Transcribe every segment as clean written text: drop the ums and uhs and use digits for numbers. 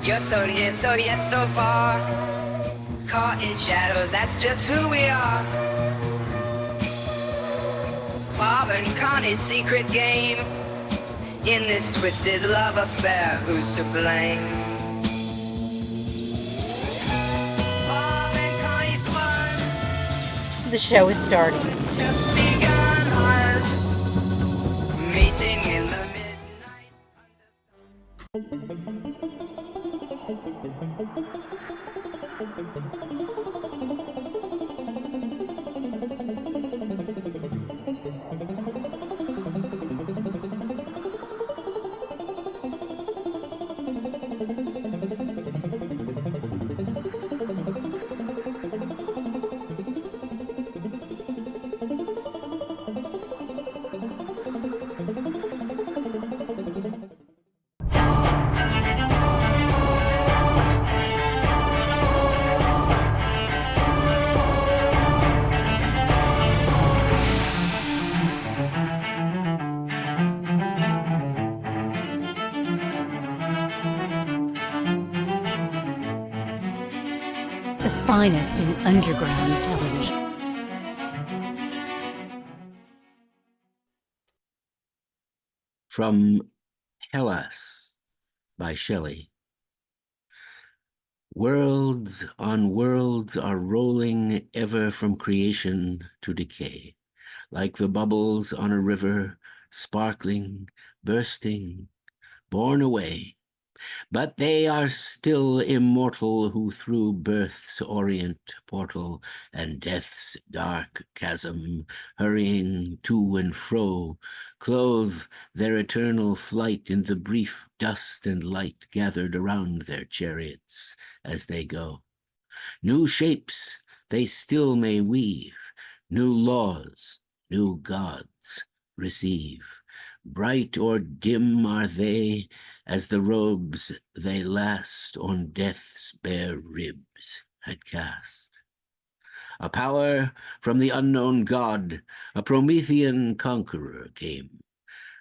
You're so near, so yet so far. Caught in shadows, that's just who we are. Bob and Connie's secret game. In this twisted love affair, who's to blame? Bob and Connie's fun. The show is starting. Just begun us meeting in the Finest in underground television. From Hellas by Shelley. Worlds on worlds are rolling ever from creation to decay, like the bubbles on a river, sparkling, bursting, borne away. But they are still immortal who through birth's orient portal and death's dark chasm, hurrying to and fro, clothe their eternal flight in the brief dust and light gathered around their chariots as they go. New shapes they still may weave, new laws, new gods receive. Bright or dim are they as the robes they last on death's bare ribs had cast. A power from the unknown god, a Promethean conqueror came.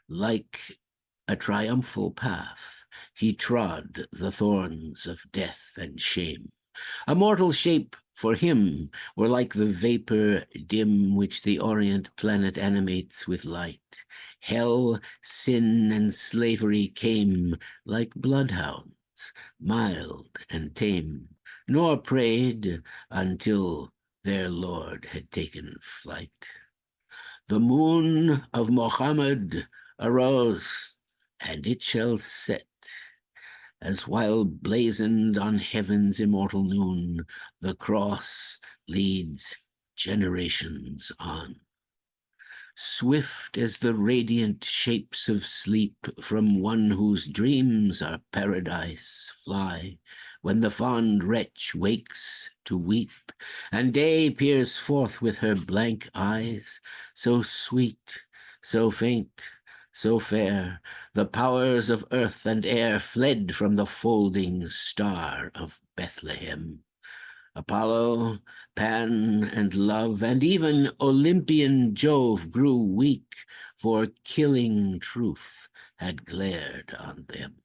Like a triumphal path, he trod the thorns of death and shame. A mortal shape for him were like the vapor dim which the orient planet animates with light. Hell, sin, and slavery came like bloodhounds, mild and tame, nor preyed until their lord had taken flight. The moon of Mohammed arose, and it shall set, as while blazoned on heaven's immortal noon, the cross leads generations on. Swift as the radiant shapes of sleep from one whose dreams are paradise fly, when the fond wretch wakes to weep, and day peers forth with her blank eyes, so sweet, so faint, so fair, the powers of earth and air fled from the folding star of Bethlehem. Apollo, Pan, and Love, and even Olympian Jove grew weak, for killing truth had glared on them.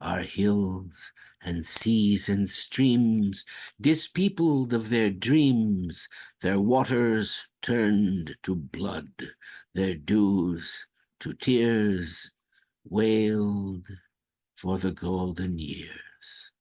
Our hills and seas and streams, dispeopled of their dreams, their waters turned to blood, their dews to tears, wailed for the golden years.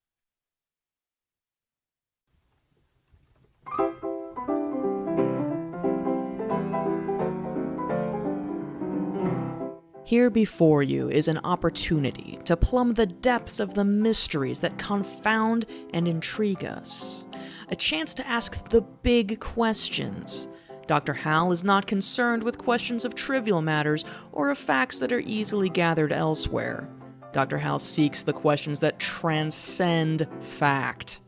Here before you is an opportunity to plumb the depths of the mysteries that confound and intrigue us. A chance to ask the big questions. Dr. Hal is not concerned with questions of trivial matters or of facts that are easily gathered elsewhere. Dr. Hal seeks the questions that transcend fact.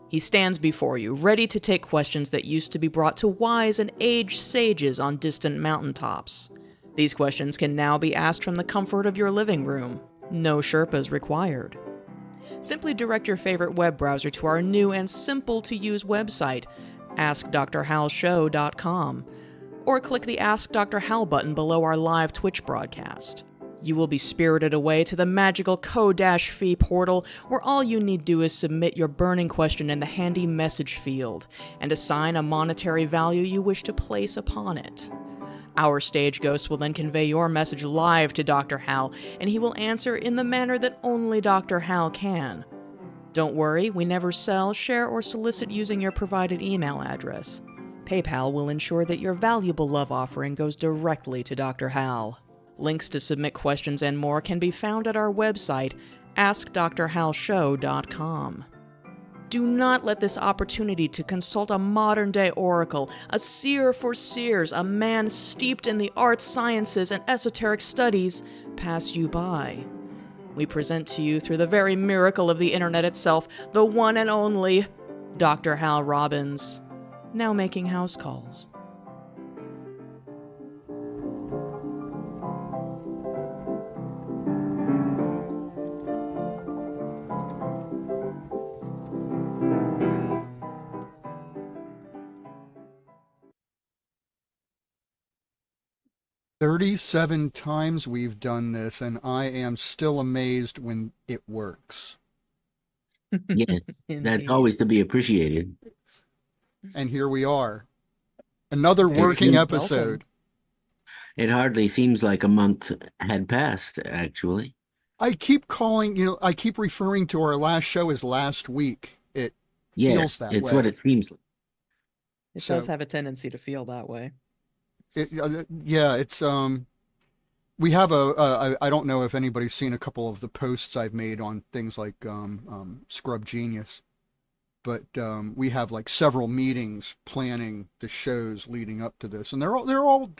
He stands before you, ready to take questions that used to be brought to wise and aged sages on distant mountaintops. These questions can now be asked from the comfort of your living room. No Sherpas required. Simply direct your favorite web browser to our new and simple-to-use website, AskDrHalShow.com, or click the Ask Dr. Hal button below our live Twitch broadcast. You will be spirited away to the magical Co-Fee portal, where all you need do is submit your burning question in the handy message field and assign a monetary value you wish to place upon it. Our stage ghost will then convey your message live to Dr. Hal, and he will answer in the manner that only Dr. Hal can. Don't worry, we never sell, share, or solicit using your provided email address. PayPal will ensure that your valuable love offering goes directly to Dr. Hal. Links to submit questions and more can be found at our website, AskDrHalShow.com. Do not let this opportunity to consult a modern-day oracle, a seer for seers, a man steeped in the arts, sciences, and esoteric studies, pass you by. We present to you, through the very miracle of the internet itself, the one and only Dr. Hal Robins, now making house calls. "37 times we've done this, and I am still amazed when it works." Yes, that's Indeed. always to be appreciated. And here we are. Another It's working been- episode. It hardly seems like a month had passed, actually. I keep I keep referring to our last show as last week. It feels Yes, that it's way. what it seems like. It So- does have a tendency to feel that way. Yeah, it's we have I don't know if anybody's seen a couple of the posts I've made on things like Scrub Genius, but we have like several meetings planning the shows leading up to this, and they're all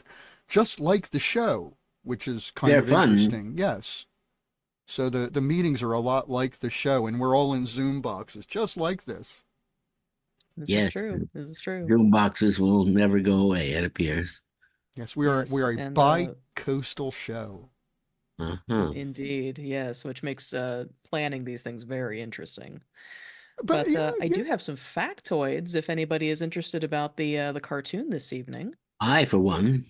just like the show, which is kind They're of fun. interesting. Yes. So the meetings are a lot like the show, and we're all in Zoom boxes, just like this. This Yes. is true. This is true. Zoom boxes will never go away, it appears. Yes, we are Yes, a and, bi-coastal show. Uh-huh. Indeed, yes, which makes planning these things very interesting. But But yeah, I do have some factoids if anybody is interested about the cartoon this evening. I, for one,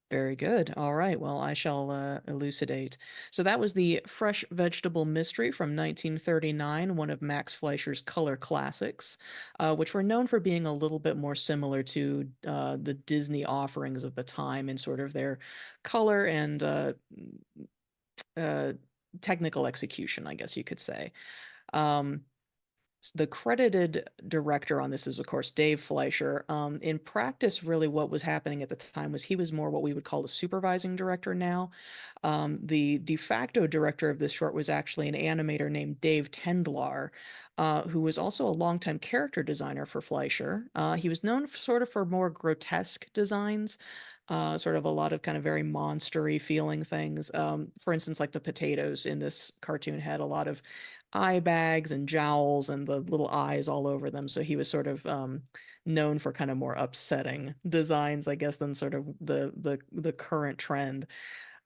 Very good. All right. Well, I shall elucidate. So that was the Fresh Vegetable Mystery from 1939, one of Max Fleischer's color classics, which were known for being a little bit more similar to the Disney offerings of the time in sort of their color and technical execution, I guess you could say. The credited director on this is, of course, Dave Fleischer. In practice, really what was happening at the time was he was more what we would call a supervising director now. The de facto director of this short was actually an animator named Dave Tendlar, who was also a longtime character designer for Fleischer. He was known sort of for more grotesque designs, sort of a lot of kind of very monstery feeling things. For instance, like the potatoes in this cartoon had a lot of eye bags and jowls and the little eyes all over them. So he was sort of known for kind of more upsetting designs, I guess, than sort of the current trend.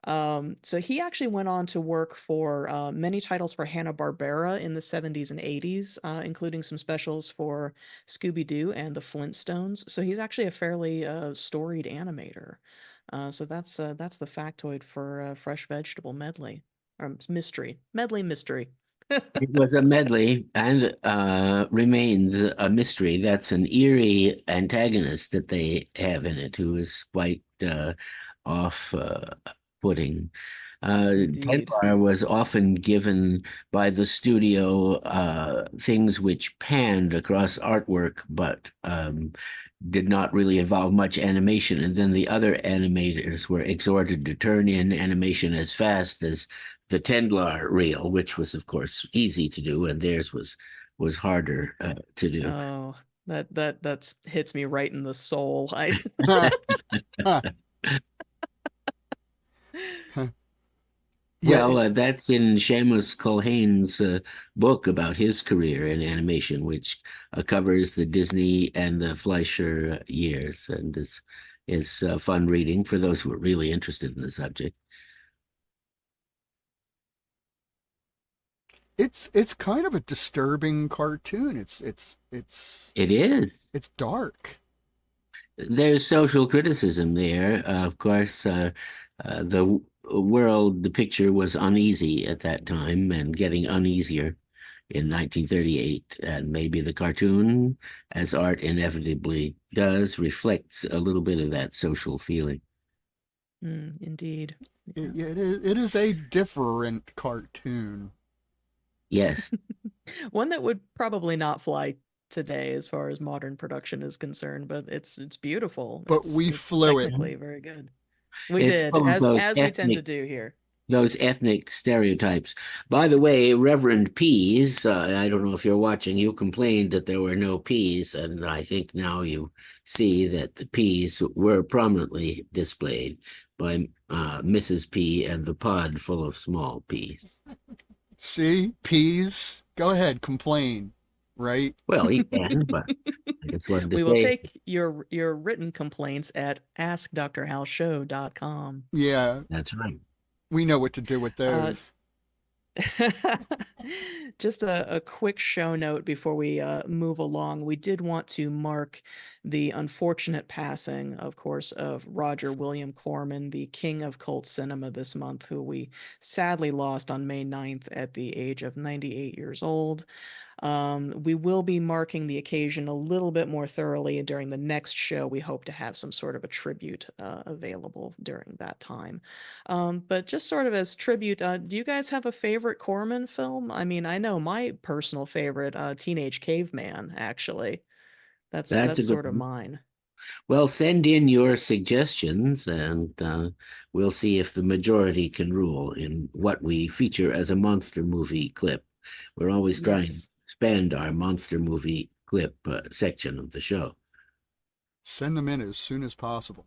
So he actually went on to work for many titles for Hanna-Barbera in the 70s and 80s, including some specials for Scooby-Doo and the Flintstones. So he's actually a fairly storied animator. So that's the factoid for Fresh Vegetable Medley, or Mystery. Medley Mystery. it was a medley and remains a mystery. That's an eerie antagonist that they have in it who is quite off-putting. Indeed. Tendlar was often given by the studio things which panned across artwork, but did not really involve much animation. And then the other animators were exhorted to turn in animation as fast as the Tendlar reel, which was, of course, easy to do, and theirs was harder to do. Oh, that hits me right in the soul. I Well, that's in Seamus Culhane's book about his career in animation, which covers the Disney and the Fleischer years, and is fun reading for those who are really interested in the subject. It's kind of a disturbing cartoon. It is. It's dark. There's social criticism there. Of course, the world, the picture was uneasy at that time and getting uneasier in 1938. And maybe the cartoon, as art inevitably does, reflects a little bit of that social feeling. Indeed. Yeah. It is a different cartoon. Yes. One that would probably not fly today as far as modern production is concerned, but it's beautiful. But we it's flew it. technically very good. We It's did, full of those as we tend to do here. those ethnic stereotypes. By the way, Reverend Pease, I don't know if you're watching, you complained that there were no peas, and I think now you see that the peas were prominently displayed by Mrs. P and the pod full of small peas. See, peas. Go ahead, complain. Right? Well, you can, but I just wanted to We say. will take your written complaints at askdrhalshow.com. Yeah, That's right. we know what to do with those. Just a quick show note before we move along. We did want to mark the unfortunate passing, of course, of Roger William Corman, the king of cult cinema this month, who we sadly lost on May 9th at the age of 98 years old. We will be marking the occasion a little bit more thoroughly during the next show. We hope to have some sort of a tribute available during that time. But just sort of as tribute, do you guys have a favorite Corman film? I mean, I know my personal favorite, Teenage Caveman, actually. That's sort of mine. Well, send in your suggestions, and we'll see if the majority can rule in what we feature as a monster movie clip. We're always trying to expand our monster movie clip section of the show. Send them in as soon as possible.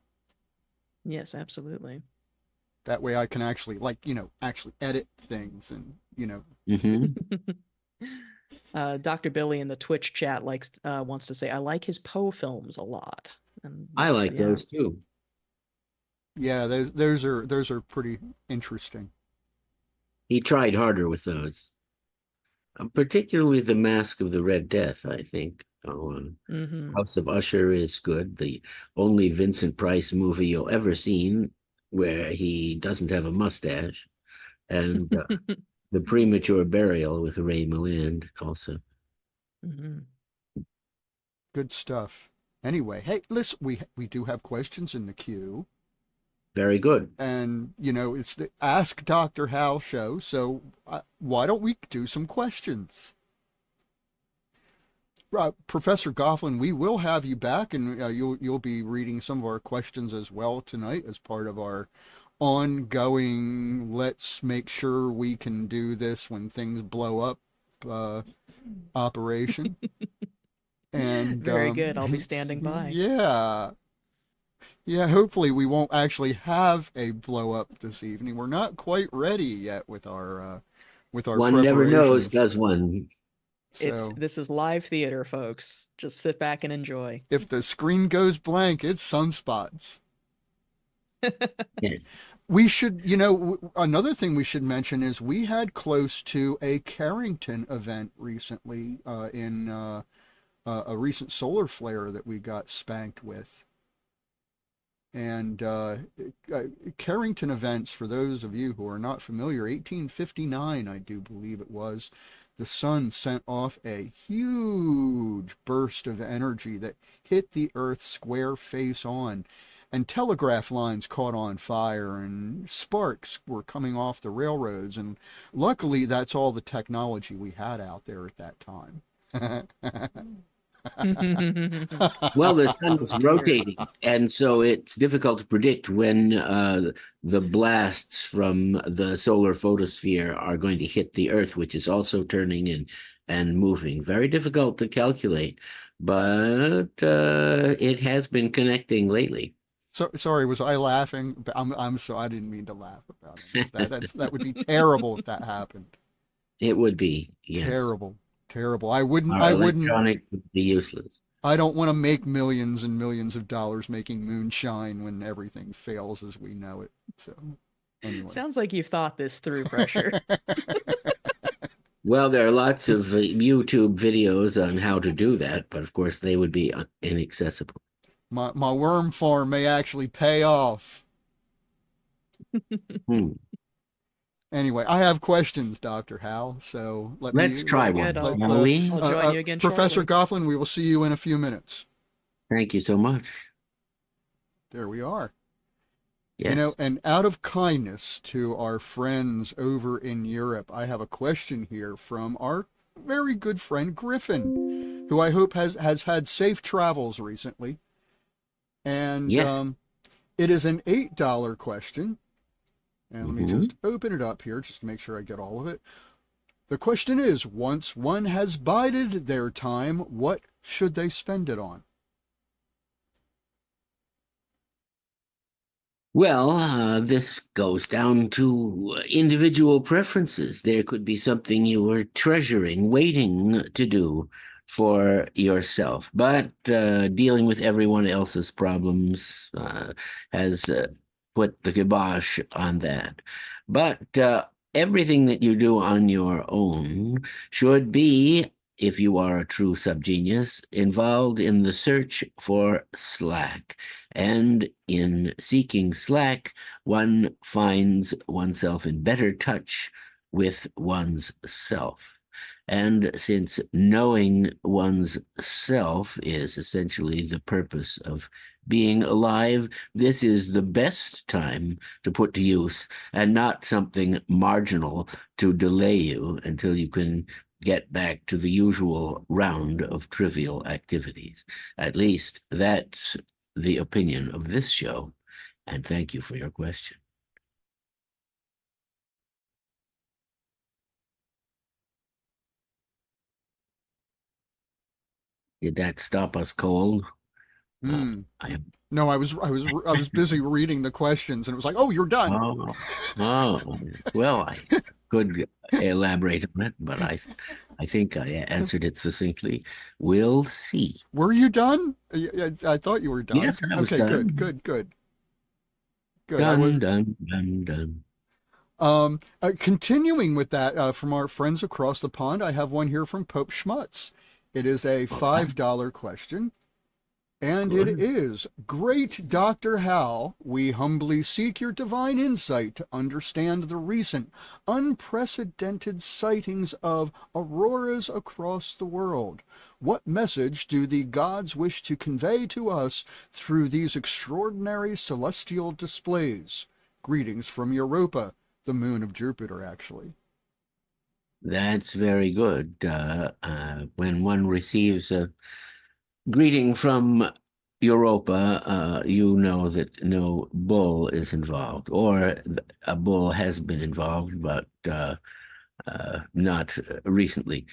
Yes, absolutely. That way I can actually, actually edit things and, Dr. Billy in the Twitch chat wants to say, I like his Poe films a lot. And I like those too. Yeah, those are pretty interesting. He tried harder with those. Particularly The Mask of the Red Death, I think. House of Usher is good. The only Vincent Price movie you'll ever seen where he doesn't have a mustache. And The Premature Burial with Ray Milland also. Good stuff. Anyway, hey, listen, we do have questions in the queue. Very good. And, it's the Ask Dr. Hal show, so why don't we do some questions? Professor Gofflin, we will have you back, and you'll be reading some of our questions as well tonight as part of our ongoing let's make sure we can do this when things blow up operation. And very good. I'll be standing by. Yeah, hopefully we won't actually have a blow up this evening. We're not quite ready yet with our one never knows, does one? So, this is live theater, folks. Just sit back and enjoy. If the screen goes blank, it's sunspots. Yes. We should, another thing we should mention is we had close to a Carrington event recently in a recent solar flare that we got spanked with. And Carrington events, for those of you who are not familiar, 1859, I do believe it was, the sun sent off a huge burst of energy that hit the Earth square face on, and telegraph lines caught on fire, and sparks were coming off the railroads, and luckily that's all the technology we had out there at that time. Well, the sun is rotating, and so it's difficult to predict when the blasts from the solar photosphere are going to hit the Earth, which is also turning and moving. Very difficult to calculate, but it has been connecting lately. So, sorry, was I laughing? I'm sorry, I didn't mean to laugh about it. That would be terrible if that happened. It would be, yes. Terrible. I wouldn't. Electronic would be useless. I don't want to make millions and millions of dollars making moonshine when everything fails as we know it. So, anyway. Sounds like you've thought this through, Pressure. Well, there are lots of YouTube videos on how to do that, but of course they would be inaccessible. My worm farm may actually pay off. Hmm. Anyway, I have questions, Dr. Hal, so Let's try Very good. one, let shall we? I'll join you again Professor shortly. Gofflin, we will see you in a few minutes. Thank you so much. There we are. Yes. And out of kindness to our friends over in Europe, I have a question here from our very good friend Griffin, who I hope has had safe travels recently. And Yes. it is an $8 question. And let me Mm-hmm. just open it up here just to make sure I get all of it. The question is, once one has bided their time, what should they spend it on? Well, this goes down to individual preferences. There could be something you were treasuring, waiting to do for yourself, but dealing with everyone else's problems has put the kibosh on that. But everything that you do on your own should be, if you are a true subgenius, involved in the search for slack. And in seeking slack, one finds oneself in better touch with one's self. And since knowing one's self is essentially the purpose of being alive, this is the best time to put to use and not something marginal to delay you until you can get back to the usual round of trivial activities. At least that's the opinion of this show, and thank you for your question. Did that stop us cold? Hmm. I am. No, I was busy reading the questions, and it was like, oh, you're done. Oh, oh. Well, I could elaborate on it, but I think I answered it succinctly. We'll see. Were you done? I thought you were done. Yes, I was Okay, good, done. good, good, good. I was Done, done, done, done. continuing with that from our friends across the pond. I have one here from Pope Schmutz. It is a All right, $5 question. And it good. is, Great Dr. Hal, we humbly seek your divine insight to understand the recent, unprecedented sightings of auroras across the world. What message do the gods wish to convey to us through these extraordinary celestial displays? Greetings from Europa, the moon of Jupiter, actually. That's very good. When one receives a greeting from Europa, you know that no bull is involved, or a bull has been involved, but not recently.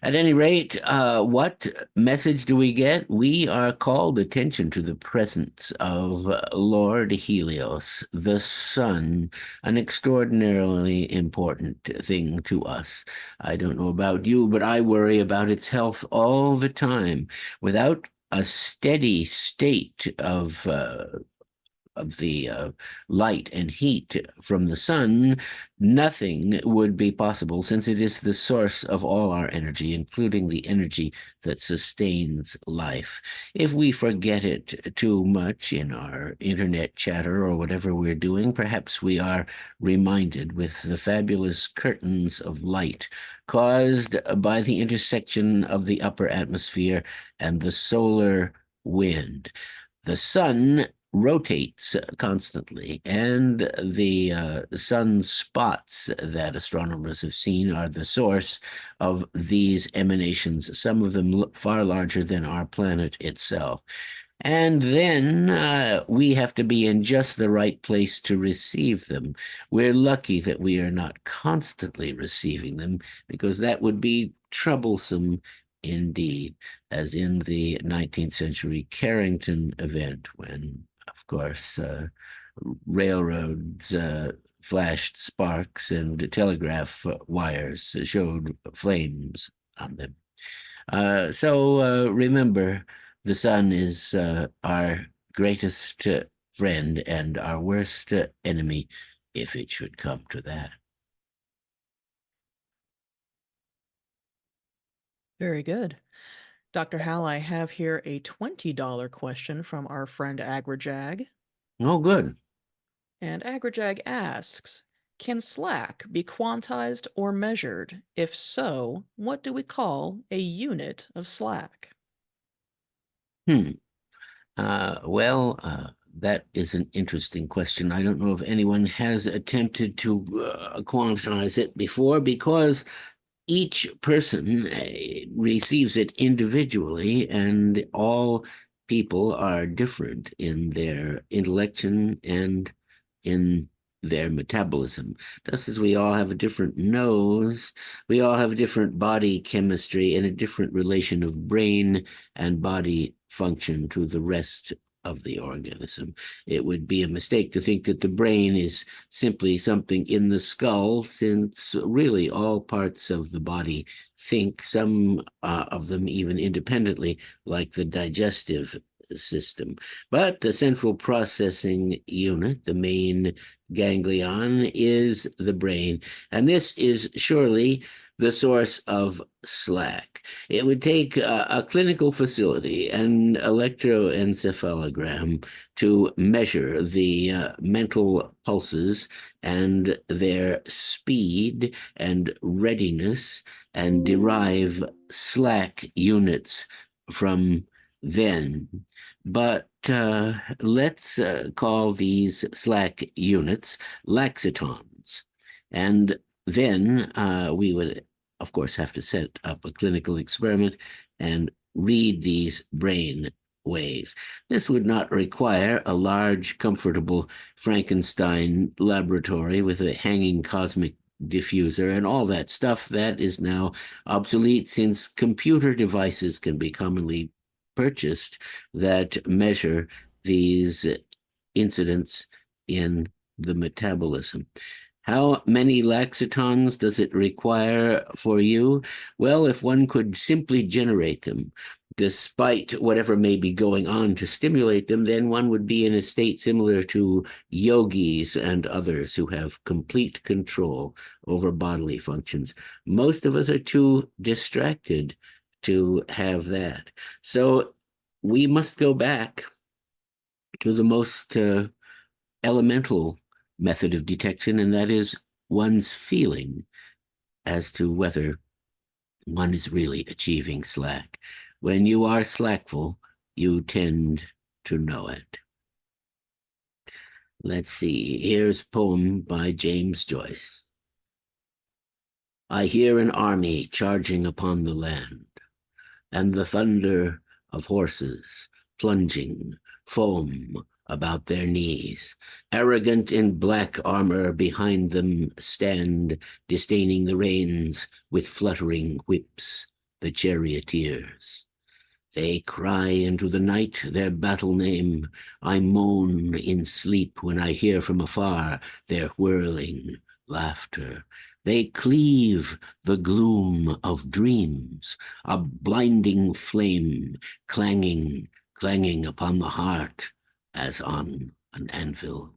At any rate, what message do we get? We are called attention to the presence of Lord Helios, the sun, an extraordinarily important thing to us. I don't know about you, but I worry about its health all the time. Without a steady state of the light and heat from the sun, nothing would be possible, since it is the source of all our energy, including the energy that sustains life. If we forget it too much in our internet chatter or whatever we're doing, perhaps we are reminded with the fabulous curtains of light caused by the intersection of the upper atmosphere and the solar wind. The sun rotates constantly, and the sunspots that astronomers have seen are the source of these emanations, some of them far larger than our planet itself. And then we have to be in just the right place to receive them. We're lucky that we are not constantly receiving them, because that would be troublesome indeed, as in the 19th century Carrington event, when, of course, railroads flashed sparks and telegraph wires showed flames on them. So remember, the sun is our greatest friend and our worst enemy, if it should come to that. Very good. Dr. Hal, I have here a $20 question from our friend AgriJag. Oh, good. And Agrajag asks, can slack be quantized or measured? If so, what do we call a unit of slack? Hmm. That is an interesting question. I don't know if anyone has attempted to quantize it before, because each person receives it individually, and all people are different in their intellection and in their metabolism. Just as we all have a different nose, we all have a different body chemistry and a different relation of brain and body function to the rest of the organism. It would be a mistake to think that the brain is simply something in the skull, since really all parts of the body think, some of them even independently, like the digestive system. But the central processing unit, the main ganglion, is the brain. And this is surely the source of slack. It would take a clinical facility, an electroencephalogram, to measure the mental pulses and their speed and readiness, and derive slack units from then. But let's call these slack units laxitons. And then we would, of course, have to set up a clinical experiment and read these brain waves. This would not require a large, comfortable Frankenstein laboratory with a hanging cosmic diffuser and all that stuff that is now obsolete, since computer devices can be commonly purchased that measure these incidents in the metabolism. How many laxitons does it require for you? Well, if one could simply generate them, despite whatever may be going on to stimulate them, then one would be in a state similar to yogis and others who have complete control over bodily functions. Most of us are too distracted to have that. So we must go back to the most elemental method of detection, and that is one's feeling as to whether one is really achieving slack. When you are slackful, you tend to know it. Let's see, here's a poem by James Joyce. I hear an army charging upon the land, and the thunder of horses plunging, foam about their knees. Arrogant in black armor behind them stand, disdaining the reins with fluttering whips, the charioteers. They cry into the night their battle name. I moan in sleep when I hear from afar their whirling laughter. They cleave the gloom of dreams, a blinding flame clanging upon the heart as on an anvil.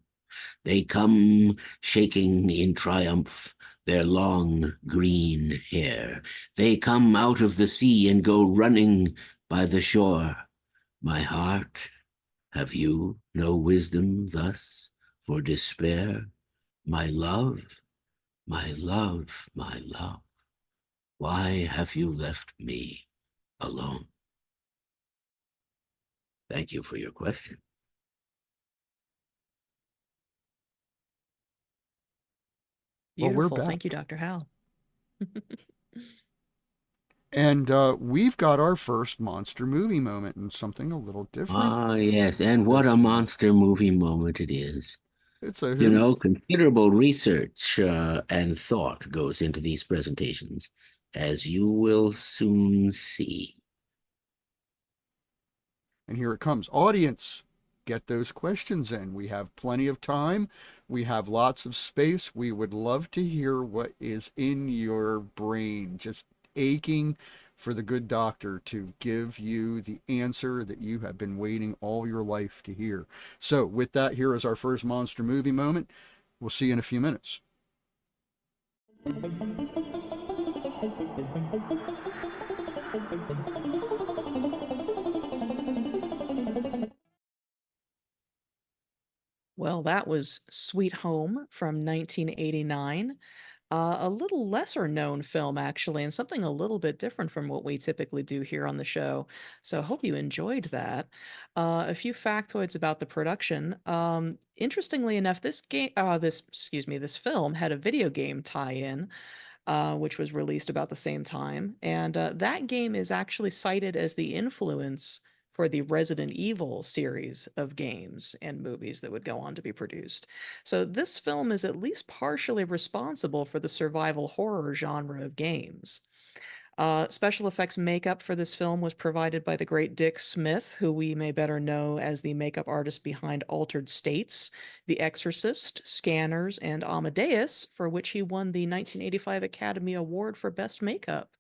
They come shaking in triumph their long green hair. They come out of the sea and go running by the shore. My heart, have you no wisdom thus for despair? My love, my love, my love, why have you left me alone? Thank you for your question. Well, we're Beautiful. back. Thank you, Dr. Hal. And we've got our first monster movie moment, and something a little different. Ah, yes, and what a monster movie moment it is. It's a You hoot. know, considerable research and thought goes into these presentations, as you will soon see. And here it comes. Audience, get those questions in. We have plenty of time. We have lots of space. We would love to hear what is in your brain, just aching for the good doctor to give you the answer that you have been waiting all your life to hear. So with that, here is our first monster movie moment. We'll see you in a few minutes. Well, that was Sweet Home from 1989. A little lesser known film, actually, and something a little bit different from what we typically do here on the show. So, I hope you enjoyed that. A few factoids about the production. Interestingly enough, this film had a video game tie-in, which was released about the same time, and that game is actually cited as the influence for the Resident Evil series of games and movies that would go on to be produced. So this film is at least partially responsible for the survival horror genre of games. Special effects makeup for this film was provided by the great Dick Smith, who we may better know as the makeup artist behind Altered States, The Exorcist, Scanners, and Amadeus, for which he won the 1985 Academy Award for Best Makeup.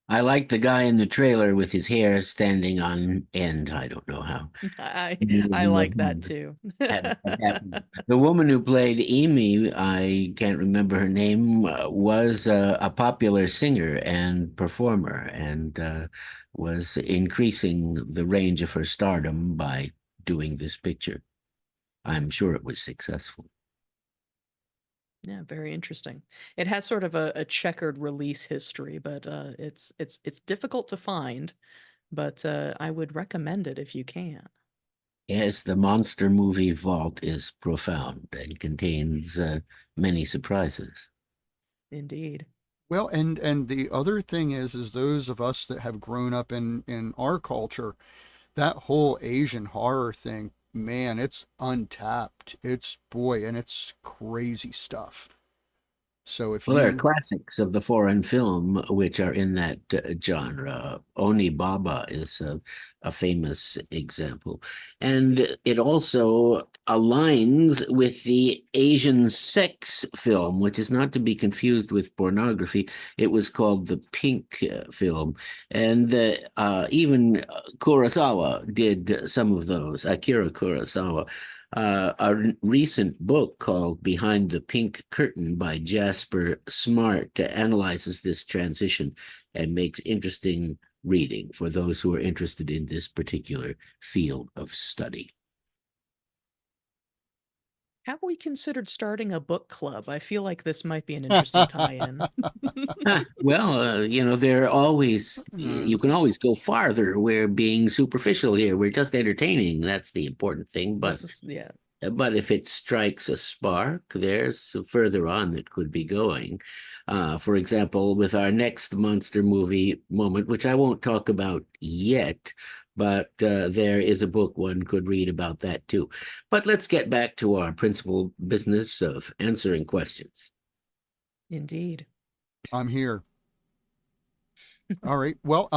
I like the guy in the trailer with his hair standing on end. I don't know how. I like that too. That happened. The woman who played Amy, I can't remember her name, was a popular singer and performer, and was increasing the range of her stardom by doing this picture. I'm sure it was successful. Yeah, very interesting. It has sort of a checkered release history, but it's difficult to find, but I would recommend it if you can. Yes, the monster movie vault is profound and contains many surprises. Indeed. Well, and the other thing is those of us that have grown up in our culture, that whole Asian horror thing, man, it's untapped. It's boy, and it's crazy stuff. So if Well, there are you classics of the foreign film which are in that genre. Oni Baba is a famous example. And it also aligns with the Asian sex film, which is not to be confused with pornography. It was called the Pink film. And even Kurosawa did some of those, Akira Kurosawa. A recent book called Behind the Pink Curtain by Jasper Smart analyzes this transition and makes interesting reading for those who are interested in this particular field of study. Have we considered starting a book club? I feel like this might be an interesting tie-in. Well, there are always, you can always go farther. We're being superficial here. We're just entertaining. That's the important thing. Yeah. But if it strikes a spark, there's further on that could be going. For example, with our next monster movie moment, which I won't talk about yet, but there is a book one could read about that too. But let's get back to our principal business of answering questions. Indeed. I'm here. All right. Well,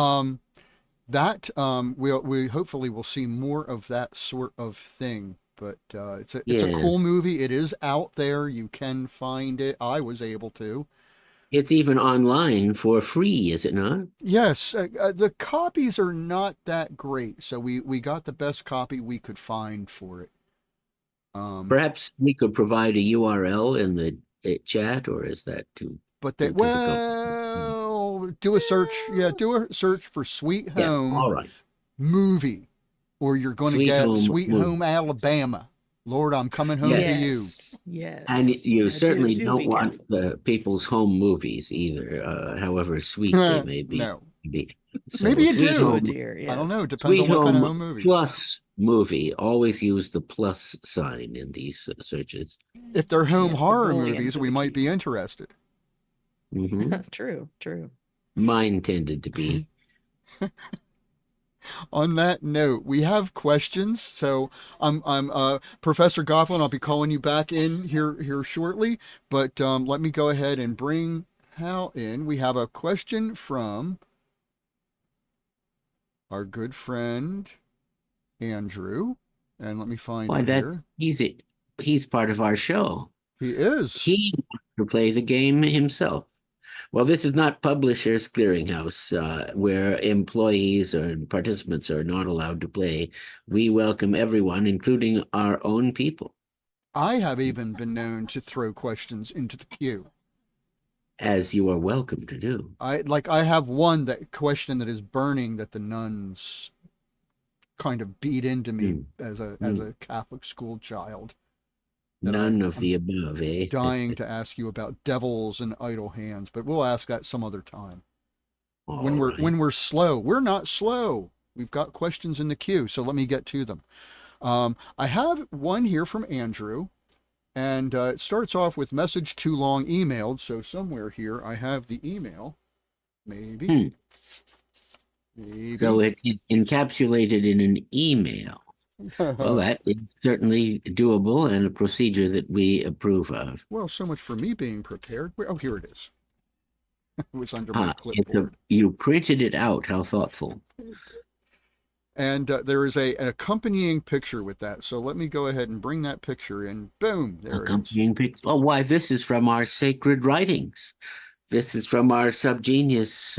that we hopefully will see more of that sort of thing. But it's a cool movie. It is out there. You can find it. I was able to. It's even online for free, is it not? Yes, the copies are not that great, so we got the best copy we could find for it. Perhaps we could provide a URL in the chat, or is that too? But they do a search. Yeah, do a search for Sweet Home all right. movie, or you're going to get Sweet Home Alabama. Lord, I'm coming home to you. Yes. And you certainly don't want the people's home movies either, however sweet they may be. No. So maybe you do. Oh dear, yes. I don't know. Depends on what kind of home movie. Plus movie. Always use the plus sign in these searches. If they're home horror movies, we might be interested. Mm-hmm. True. Mine tended to be. On that note, we have questions. So I'm Professor Gofflin. I'll be calling you back in here shortly. But let me go ahead and bring Hal in. We have a question from our good friend Andrew, and let me find it here. He's part of our show. He is. He wants to play the game himself. Well, this is not Publishers Clearinghouse, where employees or participants are not allowed to play. We welcome everyone, including our own people. I have even been known to throw questions into the queue. As you are welcome to do. I have one question that is burning that the nuns kind of beat into me Mm. as a Catholic school child. That None of I'm the above, eh? dying to ask you about devils and idle hands, but we'll ask that some other time. All right. When we're slow, we're not slow. We've got questions in the queue, so let me get to them. I have one here from Andrew, and it starts off with message too long emailed. So somewhere here I have the email. Maybe. Maybe. So it is encapsulated in an email. Well, that is certainly doable and a procedure that we approve of. Well, so much for me being prepared. Oh, here it is. It was under my clipboard. You printed it out. How thoughtful. And there is an accompanying picture with that. So let me go ahead and bring that picture in. Boom, there it is. Accompanying picture. Oh, why, this is from our sacred writings. This is from our subgenius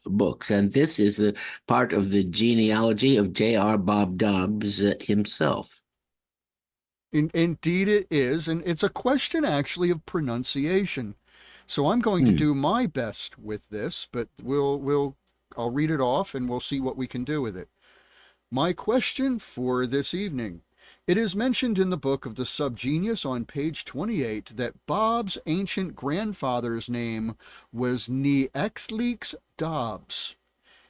books, and this is a part of the genealogy of J.R. Bob Dobbs himself. Indeed it is, and it's a question actually of pronunciation. So I'm going to do my best with this, but I'll read it off and we'll see what we can do with it. My question for this evening. It is mentioned in the book of the Subgenius on page 28 that Bob's ancient grandfather's name was Neexlix Dobbs.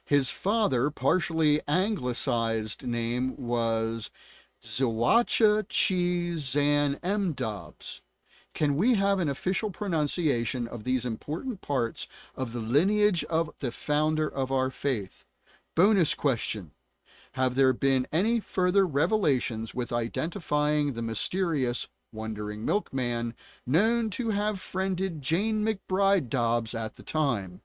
His father, partially anglicized name was Ziwacha Chi Zan M. Dobbs. Can we have an official pronunciation of these important parts of the lineage of the founder of our faith? Bonus question. Have there been any further revelations with identifying the mysterious Wandering Milkman known to have friended Jane McBride Dobbs at the time?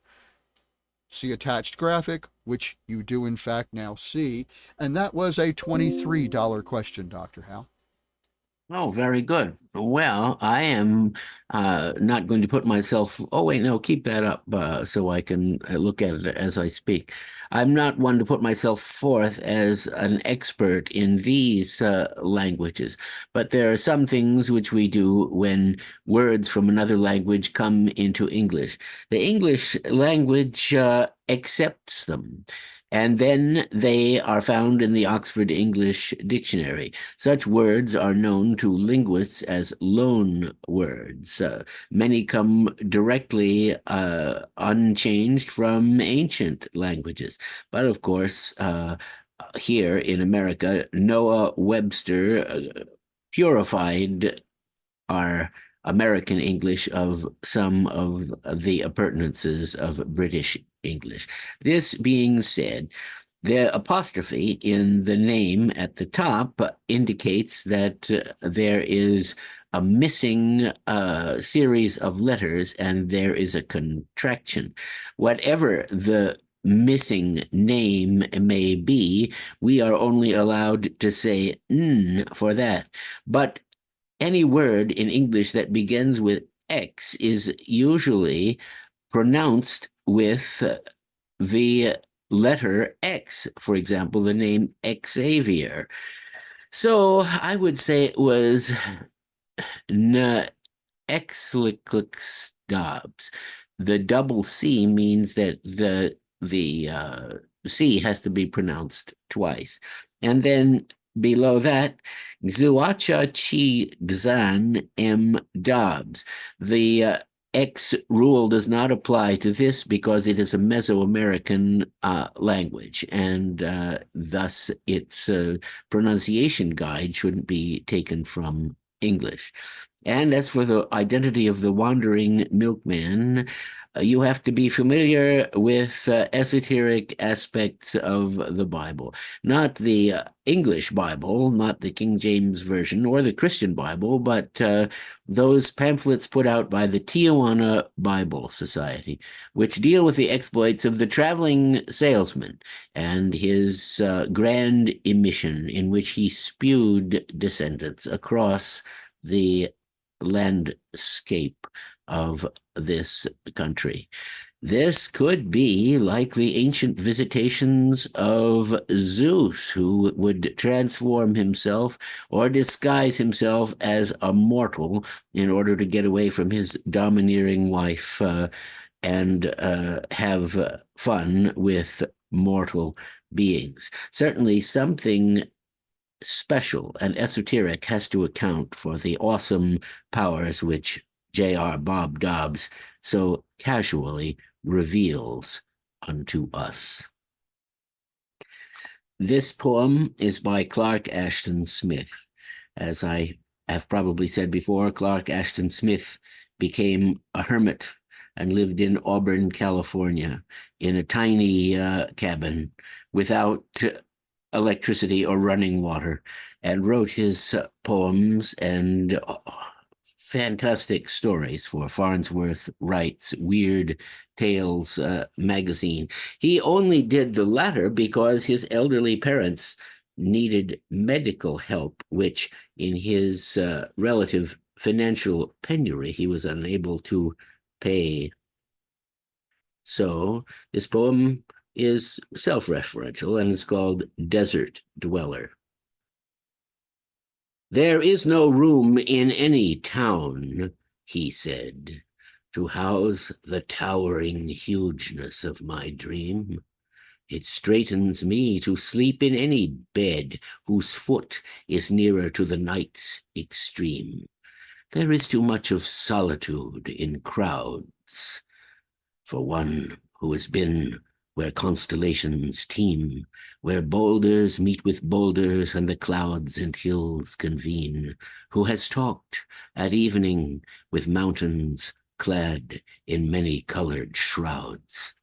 See attached graphic, which you do in fact now see, and that was a $23 question, Dr. Hal. Oh, very good. Well, I am not going to put myself. Oh, wait, no, keep that up so I can look at it as I speak. I'm not one to put myself forth as an expert in these languages, but there are some things which we do when words from another language come into English. The English language accepts them. And then they are found in the Oxford English Dictionary. Such words are known to linguists as loan words. Many come directly unchanged from ancient languages. But of course, here in America, Noah Webster purified our American English of some of the appurtenances of British English. This being said, the apostrophe in the name at the top indicates that there is a missing series of letters and there is a contraction. Whatever the missing name may be, we are only allowed to say n for that. But any word in English that begins with X is usually pronounced with the letter X. For example, the name Xavier. So I would say it was Neexlix Dobbs. The double C means that the C has to be pronounced twice. And then below that, Ziwacha Chi Xan M. Dobbs. The X rule does not apply to this because it is a Mesoamerican language, and thus its pronunciation guide shouldn't be taken from English. And as for the identity of the Wandering Milkman, you have to be familiar with esoteric aspects of the Bible. Not the English Bible, not the King James Version or the Christian Bible, but those pamphlets put out by the Tijuana Bible Society, which deal with the exploits of the traveling salesman and his grand emission in which he spewed descendants across the landscape of this country. This could be like the ancient visitations of Zeus, who would transform himself or disguise himself as a mortal in order to get away from his domineering wife and have fun with mortal beings. Certainly something special and esoteric has to account for the awesome powers which J.R. Bob Dobbs so casually reveals unto us. This poem is by Clark Ashton Smith. As I have probably said before, Clark Ashton Smith became a hermit and lived in Auburn, California, in a tiny cabin without electricity or running water, and wrote his poems and fantastic stories for Farnsworth Wright's Weird Tales magazine. He only did the latter because his elderly parents needed medical help, which in his relative financial penury, he was unable to pay. So this poem is self-referential and is called Desert Dweller. There is no room in any town, he said, to house the towering hugeness of my dream. It straightens me to sleep in any bed whose foot is nearer to the night's extreme. There is too much of solitude in crowds for one who has been where constellations teem, where boulders meet with boulders and the clouds and hills convene, who has talked at evening with mountains clad in many-colored shrouds.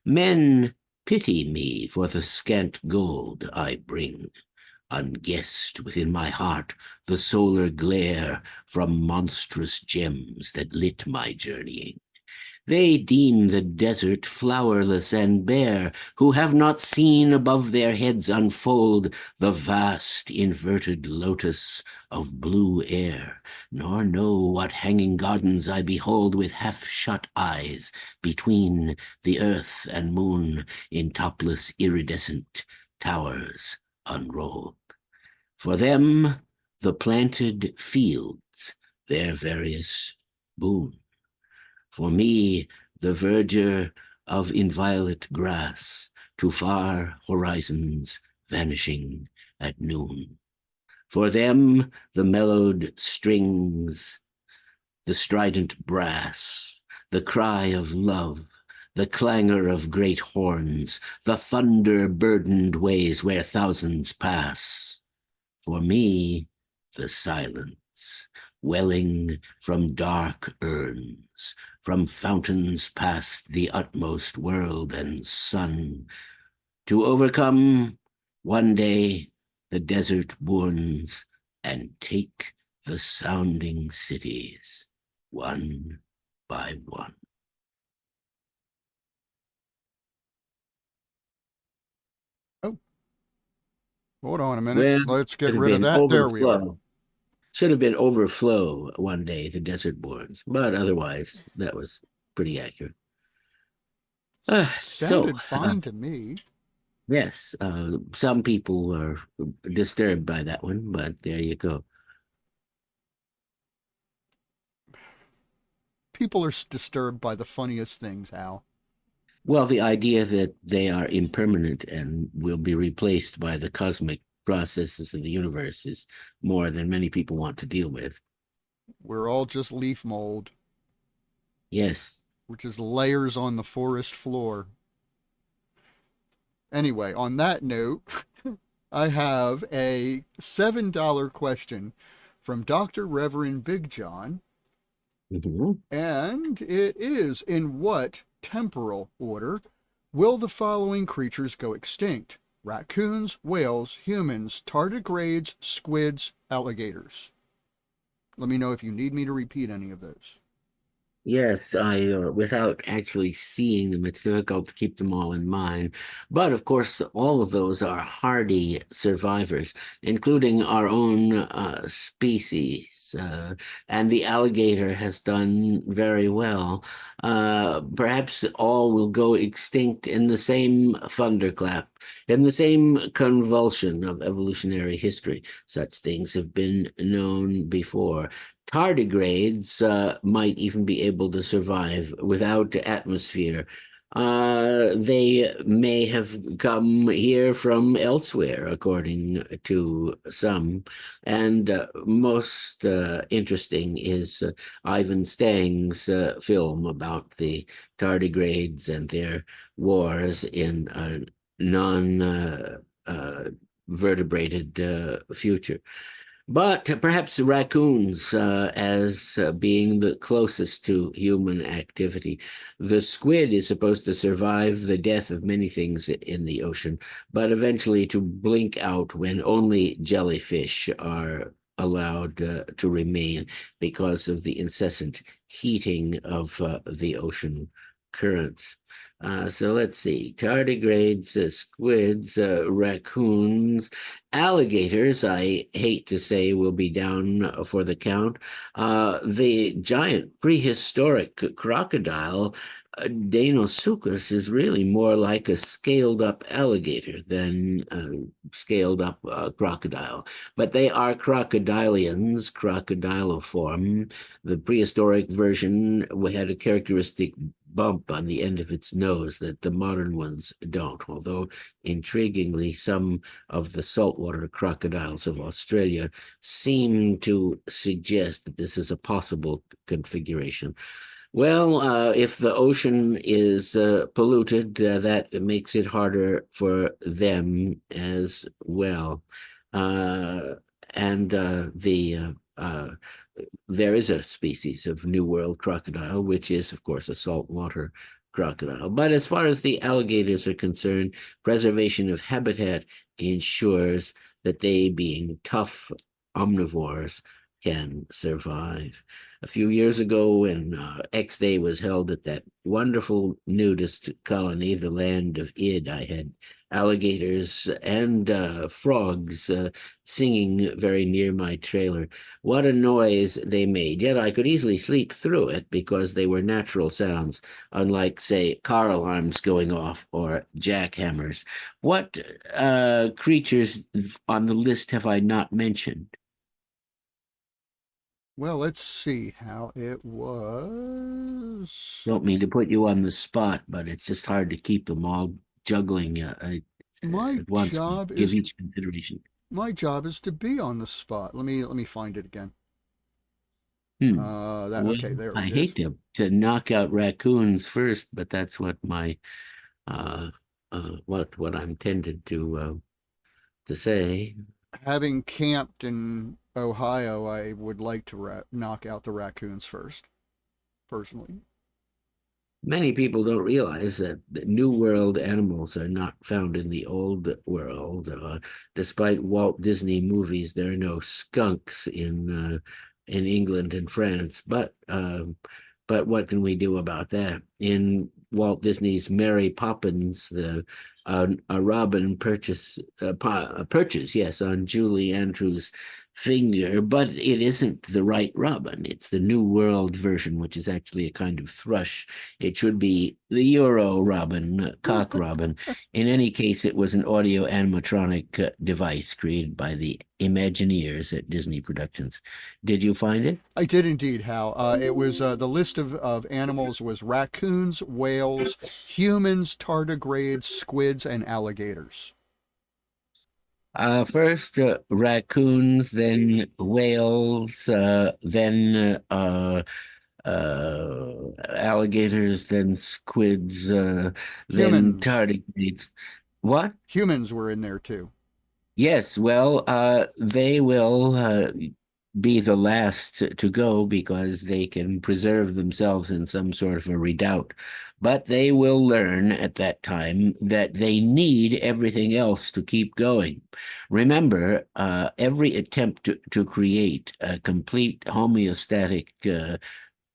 Men pity me for the scant gold I bring, unguessed within my heart the solar glare from monstrous gems that lit my journeying. They deem the desert flowerless and bare, who have not seen above their heads unfold the vast inverted lotus of blue air, nor know what hanging gardens I behold with half-shut eyes between the earth and moon in topless iridescent towers unrolled. For them, the planted fields, their various boon. For me, the verdure of inviolate grass, to far horizons vanishing at noon. For them, the mellowed strings, the strident brass, the cry of love, the clangor of great horns, the thunder-burdened ways where thousands pass. For me, the silence, welling from dark urns, from fountains past the utmost world and sun, to overcome one day the desert bournes and take the sounding cities one by one. Oh, hold on a minute. Well, Let's get could have rid of been that. There we are. overflow. Should have been overflow one day, the desert bournes, but otherwise that was pretty accurate. Sounded fine to me. Yes, some people are disturbed by that one, but there you go. People are disturbed by the funniest things, Hal. Well, the idea that they are impermanent and will be replaced by the cosmic processes of the universe is more than many people want to deal with. We're all just leaf mold. Yes. We're just layers on the forest floor. Anyway, on that note, I have a $7 question from Dr. Reverend Big John. Mm-hmm. And it is, in what temporal order will the following creatures go extinct? Raccoons, whales, humans, tardigrades, squids, alligators. Let me know if you need me to repeat any of those. Yes, without actually seeing them, it's difficult to keep them all in mind. But of course, all of those are hardy survivors, including our own species. And the alligator has done very well. Perhaps all will go extinct in the same thunderclap, in the same convulsion of evolutionary history. Such things have been known before. Tardigrades might even be able to survive without atmosphere They may have come here from elsewhere, according to some. And most interesting is Ivan Stang's film about the tardigrades and their wars in a non-vertebrated future. But perhaps raccoons as being the closest to human activity. The squid is supposed to survive the death of many things in the ocean, but eventually to blink out when only jellyfish are allowed to remain because of the incessant heating of the ocean currents. So let's see, tardigrades, squids, raccoons, alligators, I hate to say, will be down for the count. The giant prehistoric crocodile, Deinosuchus, is really more like a scaled-up alligator than a scaled-up crocodile. But they are crocodilians, crocodiliform. The prehistoric version had a characteristic bump on the end of its nose that the modern ones don't, although intriguingly some of the saltwater crocodiles of Australia seem to suggest that this is a possible configuration. Well, if the ocean is polluted, that makes it harder for them as well. There is a species of New World crocodile, which is, of course, a saltwater crocodile. But as far as the alligators are concerned, preservation of habitat ensures that they, being tough omnivores, can survive. A few years ago, when X-Day was held at that wonderful nudist colony, the land of Id, I had alligators and frogs singing very near my trailer. What a noise they made, yet I could easily sleep through it because they were natural sounds, unlike, say, car alarms going off or jackhammers. What creatures on the list have I not mentioned? Well, let's see how it was. Don't mean to put you on the spot, but it's just hard to keep them all juggling My at once. job Give is each consideration. my job is to be on the spot. Let me find it again. Well, Okay, there I it is. hate to knock out raccoons first, but that's what my what I'm tended to say. Having camped in Ohio, I would like to knock out the raccoons first, personally. Many people don't realize that the New World animals are not found in the Old World. Despite Walt Disney movies, there are no skunks in England and France. But what can we do about that? In Walt Disney's Mary Poppins, a robin perches, yes, on Julie Andrews' finger, but it isn't the right robin. It's the New World version, which is actually a kind of thrush. It should be the Euro robin, cock robin. In any case, it was an audio animatronic device created by the Imagineers at Disney Productions. Did you find it? I did indeed, Hal. It was the list of animals was raccoons, whales, humans, tardigrades, squids, and alligators. First raccoons, then whales, then alligators, then squids, then Humans. tardigrades. What? Humans were in there too. Yes, well, they will be the last to go because they can preserve themselves in some sort of a redoubt. But they will learn at that time that they need everything else to keep going. Remember, every attempt to create a complete homeostatic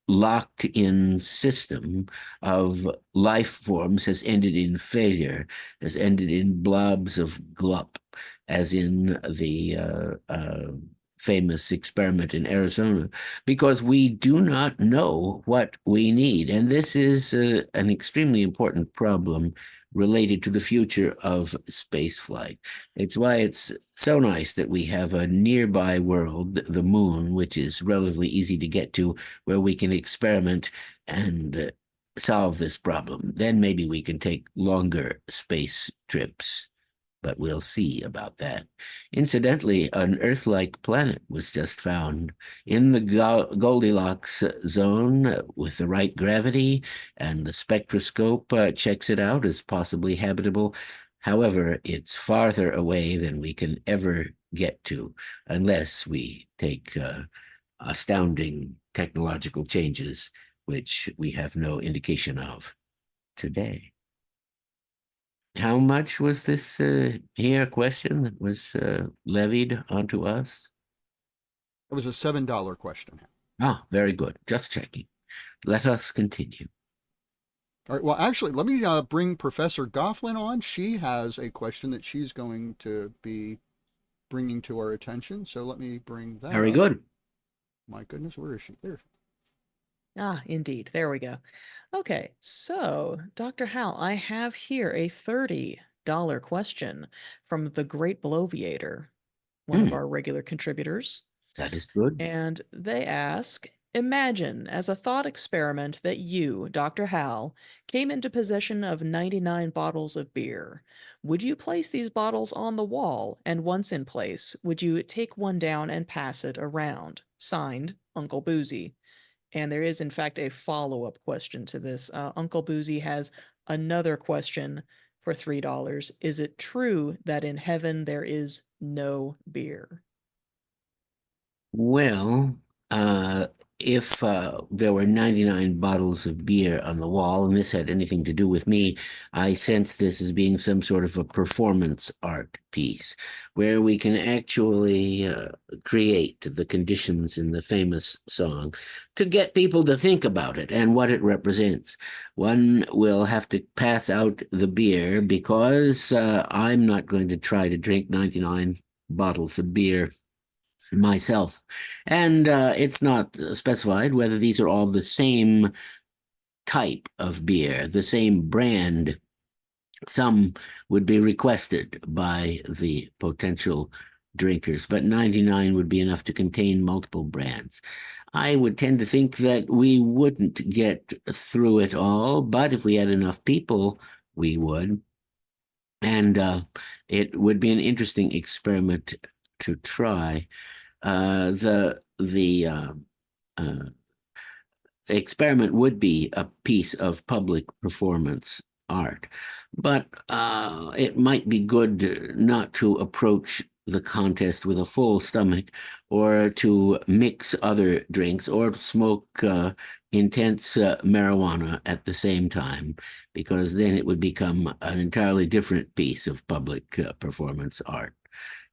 locked-in system of life forms has ended in failure, has ended in blobs of glup, as in the famous experiment in Arizona, because we do not know what we need. And this is an extremely important problem related to the future of spaceflight. It's why it's so nice that we have a nearby world, the moon, which is relatively easy to get to, where we can experiment and solve this problem. Then maybe we can take longer space trips, but we'll see about that. Incidentally, an Earth-like planet was just found in the Goldilocks zone with the right gravity, and the spectroscope checks it out as possibly habitable. However, it's farther away than we can ever get to unless we take astounding technological changes, which we have no indication of today. How much was this here question that was levied onto us? It was a $7 question. Ah, very good. Just checking. Let us continue. All right. Well, actually, let me bring Professor Gofflin on. She has a question that she's going to be bringing to our attention. So let me bring that Very up. good. My goodness, where is she? There. Ah, indeed. There we go. Okay, so Dr. Hal, I have here a $30 question from the Great Bloviator, one of our regular contributors. That is good. And they ask, imagine as a thought experiment that you, Dr. Hal, came into possession of 99 bottles of beer. Would you place these bottles on the wall, and once in place, would you take one down and pass it around? Signed, Uncle Boozy. And there is, in fact, a follow-up question to this. Uncle Boozy has another question for $3. Is it true that in heaven there is no beer? Well, if there were 99 bottles of beer on the wall, and this had anything to do with me, I sense this as being some sort of a performance art piece where we can actually create the conditions in the famous song to get people to think about it and what it represents. One will have to pass out the beer because I'm not going to try to drink 99 bottles of beer myself. And it's not specified whether these are all the same type of beer, the same brand. Some would be requested by the potential drinkers, but 99 would be enough to contain multiple brands. I would tend to think that we wouldn't get through it all, but if we had enough people, we would. And it would be an interesting experiment to try. The experiment would be a piece of public performance art, but it might be good not to approach the contest with a full stomach, or to mix other drinks, or smoke intense marijuana at the same time, because then it would become an entirely different piece of public performance art.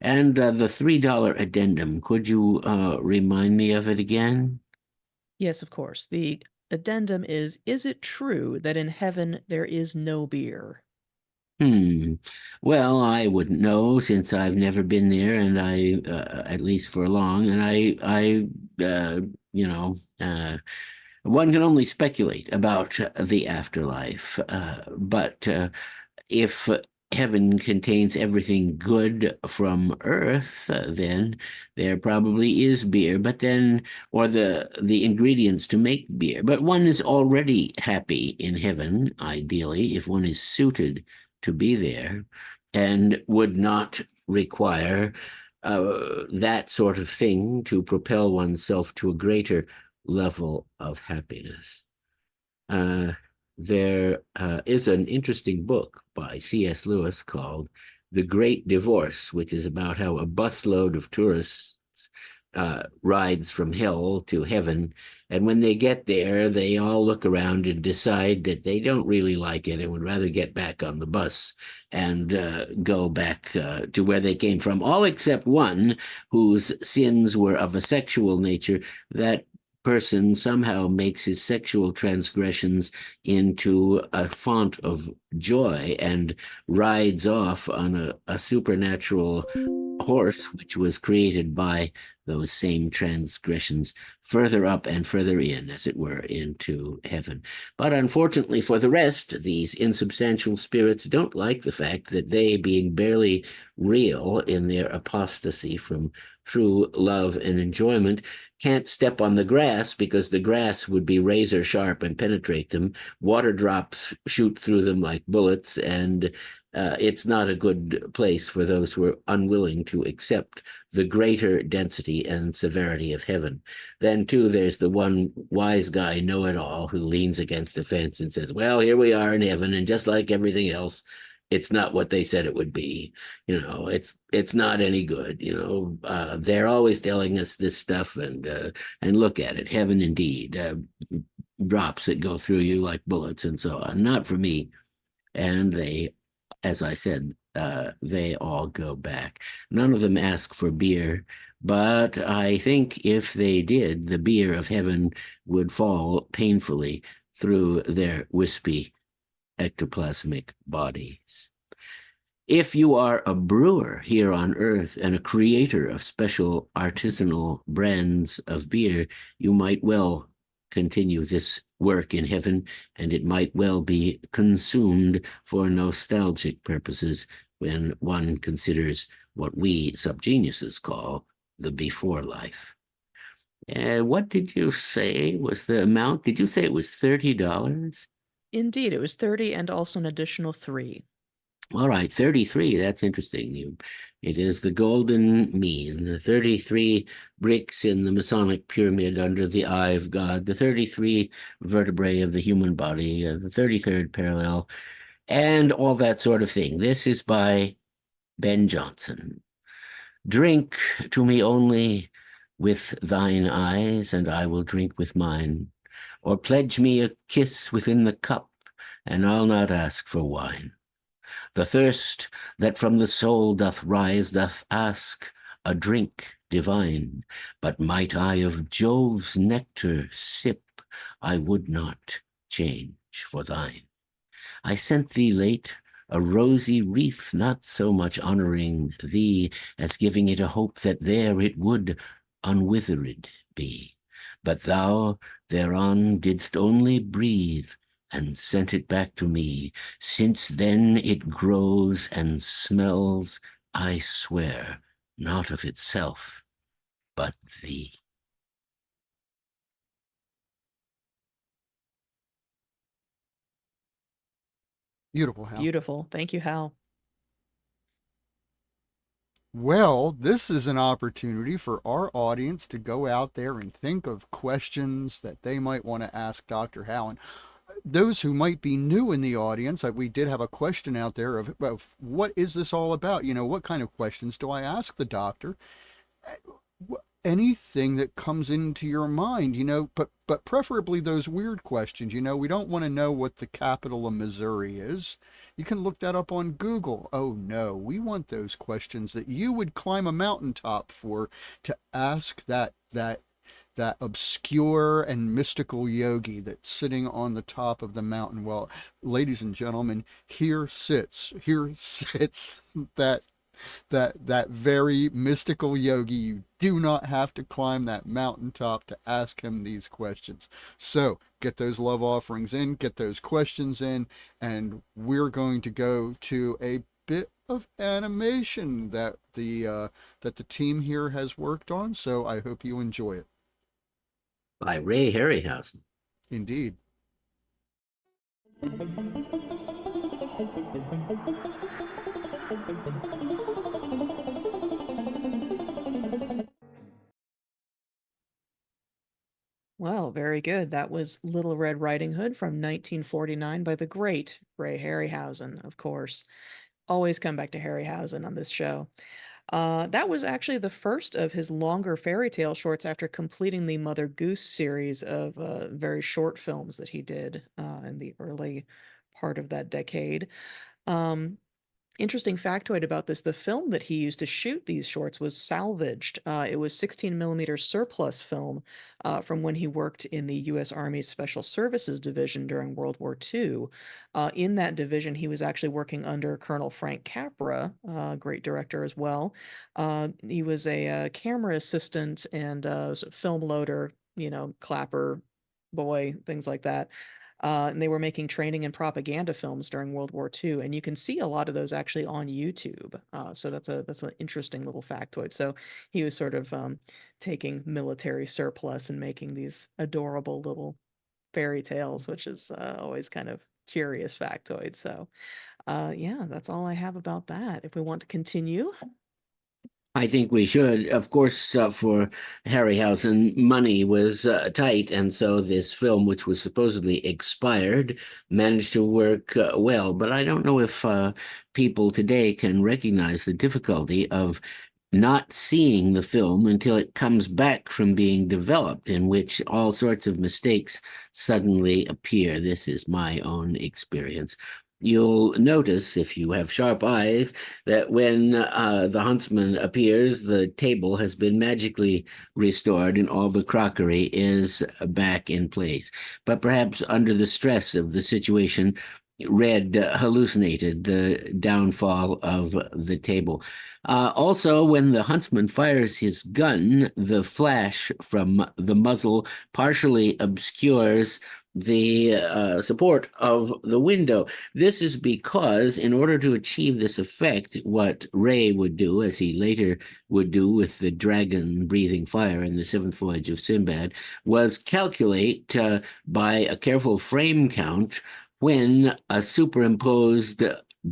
And the $3 addendum, could you remind me of it again? Yes, of course. The addendum is it true that in heaven there is no beer? Well, I wouldn't know, since I've never been there, and I, at least for long, and one can only speculate about the afterlife. But if heaven contains everything good from earth, then there probably is beer, but then, or the ingredients to make beer. But one is already happy in heaven, ideally, if one is suited to be there, and would not require that sort of thing to propel oneself to a greater level of happiness. There is an interesting book by C.S. Lewis called The Great Divorce, which is about how a busload of tourists rides from hell to heaven. And when they get there, they all look around and decide that they don't really like it and would rather get back on the bus and go back to where they came from, all except one whose sins were of a sexual nature. That person somehow makes his sexual transgressions into a font of joy and rides off on a supernatural horse, which was created by those same transgressions, further up and further in, as it were, into heaven. But unfortunately for the rest, these insubstantial spirits don't like the fact that they, being barely real in their apostasy from true love and enjoyment, can't step on the grass because the grass would be razor sharp and penetrate them. Water drops shoot through them like bullets, and it's not a good place for those who are unwilling to accept the greater density and severity of heaven. Then, too, there's the one wise guy, know-it-all, who leans against a fence and says, well, here we are in heaven, and just like everything else, it's not what they said it would be. It's not any good. They're always telling us this stuff, and look at it, heaven indeed, drops that go through you like bullets and so on. Not for me. And they, as I said, they all go back. None of them ask for beer, but I think if they did, the beer of heaven would fall painfully through their wispy ectoplasmic bodies. If you are a brewer here on Earth and a creator of special artisanal brands of beer, you might well continue this work in heaven, and it might well be consumed for nostalgic purposes when one considers what we subgeniuses call the before life. What did you say was the amount? Did you say it was $30? Indeed, it was 30 and also an additional 3. All right, 33. That's interesting. It is the golden mean, the 33 bricks in the Masonic pyramid under the eye of God, the 33 vertebrae of the human body, the 33rd parallel, and all that sort of thing. This is by Ben Jonson. Drink to me only with thine eyes, and I will drink with mine. Or pledge me a kiss within the cup, and I'll not ask for wine. The thirst that from the soul doth rise doth ask a drink divine, but might I of Jove's nectar sip, I would not change for thine. I sent thee late a rosy wreath, not so much honoring thee as giving it a hope that there it would unwithered be. But thou thereon didst only breathe, and sent it back to me. Since then it grows and smells, I swear, not of itself, but thee. Beautiful, Hal. Beautiful. Thank you, Hal. Well, this is an opportunity for our audience to go out there and think of questions that they might want to ask Dr. Hal. And those who might be new in the audience, we did have a question out there of what is this all about? What kind of questions do I ask the doctor? Anything that comes into your mind, but preferably those weird questions. We don't want to know what the capital of Missouri is. You can look that up on Google. Oh no, we want those questions that you would climb a mountaintop for to ask that obscure and mystical yogi that's sitting on the top of the mountain. Well, ladies and gentlemen, here sits that very mystical yogi. You do not have to climb that mountaintop to ask him these questions. So get those love offerings in, get those questions in, and we're going to go to a bit of animation that the team here has worked on. So I hope you enjoy it. By Ray Harryhausen. Indeed. Well, very good. That was Little Red Riding Hood from 1949 by the great Ray Harryhausen, of course. Always come back to Harryhausen on this show. That was actually the first of his longer fairy tale shorts after completing the Mother Goose series of very short films that he did in the early part of that decade. Interesting factoid about this, the film that he used to shoot these shorts was salvaged. It was 16 millimeter surplus film from when he worked in the U.S. Army's Special Services Division during World War II. In that division, he was actually working under Colonel Frank Capra, great director as well. He was a camera assistant and film loader, clapper boy, things like that. And they were making training and propaganda films during World War II, and you can see a lot of those actually on YouTube. So that's an interesting little factoid. So he was sort of taking military surplus and making these adorable little fairy tales, which is always kind of curious factoid. So yeah, that's all I have about that. If we want to continue. I think we should. Of course, for Harryhausen, money was tight, and so this film, which was supposedly expired, managed to work well. But I don't know if people today can recognize the difficulty of not seeing the film until it comes back from being developed, in which all sorts of mistakes suddenly appear. This is my own experience. You'll notice, if you have sharp eyes, that when the huntsman appears, the table has been magically restored and all the crockery is back in place. But perhaps under the stress of the situation, Red hallucinated the downfall of the table. Also, when the huntsman fires his gun, the flash from the muzzle partially obscures the support of the window. This is because, in order to achieve this effect, what Ray would do, as he later would do with the dragon breathing fire in the Seventh Voyage of Sinbad, was calculate by a careful frame count when a superimposed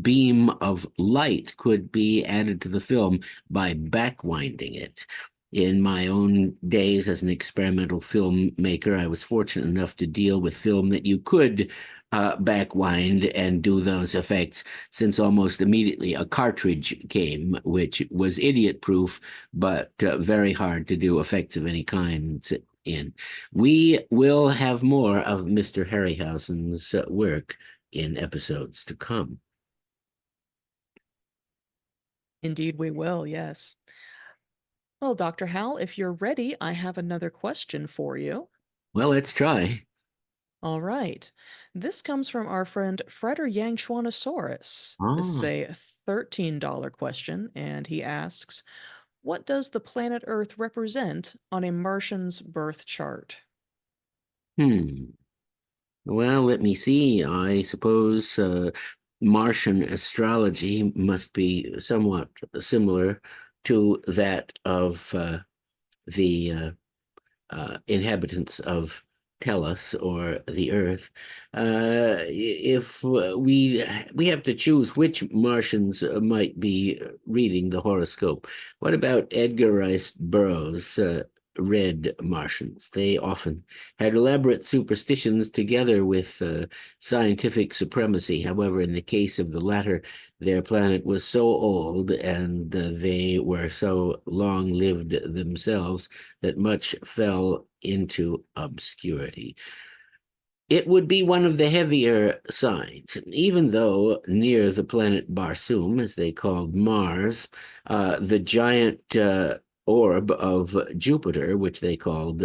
beam of light could be added to the film by backwinding it. In my own days as an experimental filmmaker, I was fortunate enough to deal with film that you could backwind and do those effects, since almost immediately a cartridge came, which was idiot-proof, but very hard to do effects of any kind in. We will have more of Mr. Harryhausen's work in episodes to come. Indeed, we will, yes. Well, Dr. Hal, if you're ready, I have another question for you. Well, let's try. All right. This comes from our friend Freder Yangchuanosaurus. This is a $13 question, and he asks, what does the planet Earth represent on a Martian's birth chart? Well, let me see. I suppose Martian astrology must be somewhat similar to that of the inhabitants of Tellus or the Earth. If we have to choose which Martians might be reading the horoscope, what about Edgar Rice Burroughs' red Martians? They often had elaborate superstitions together with scientific supremacy. However, in the case of the latter, their planet was so old and they were so long-lived themselves that much fell into obscurity. It would be one of the heavier signs, even though near the planet Barsoom, as they called Mars, the giant orb of Jupiter, which they called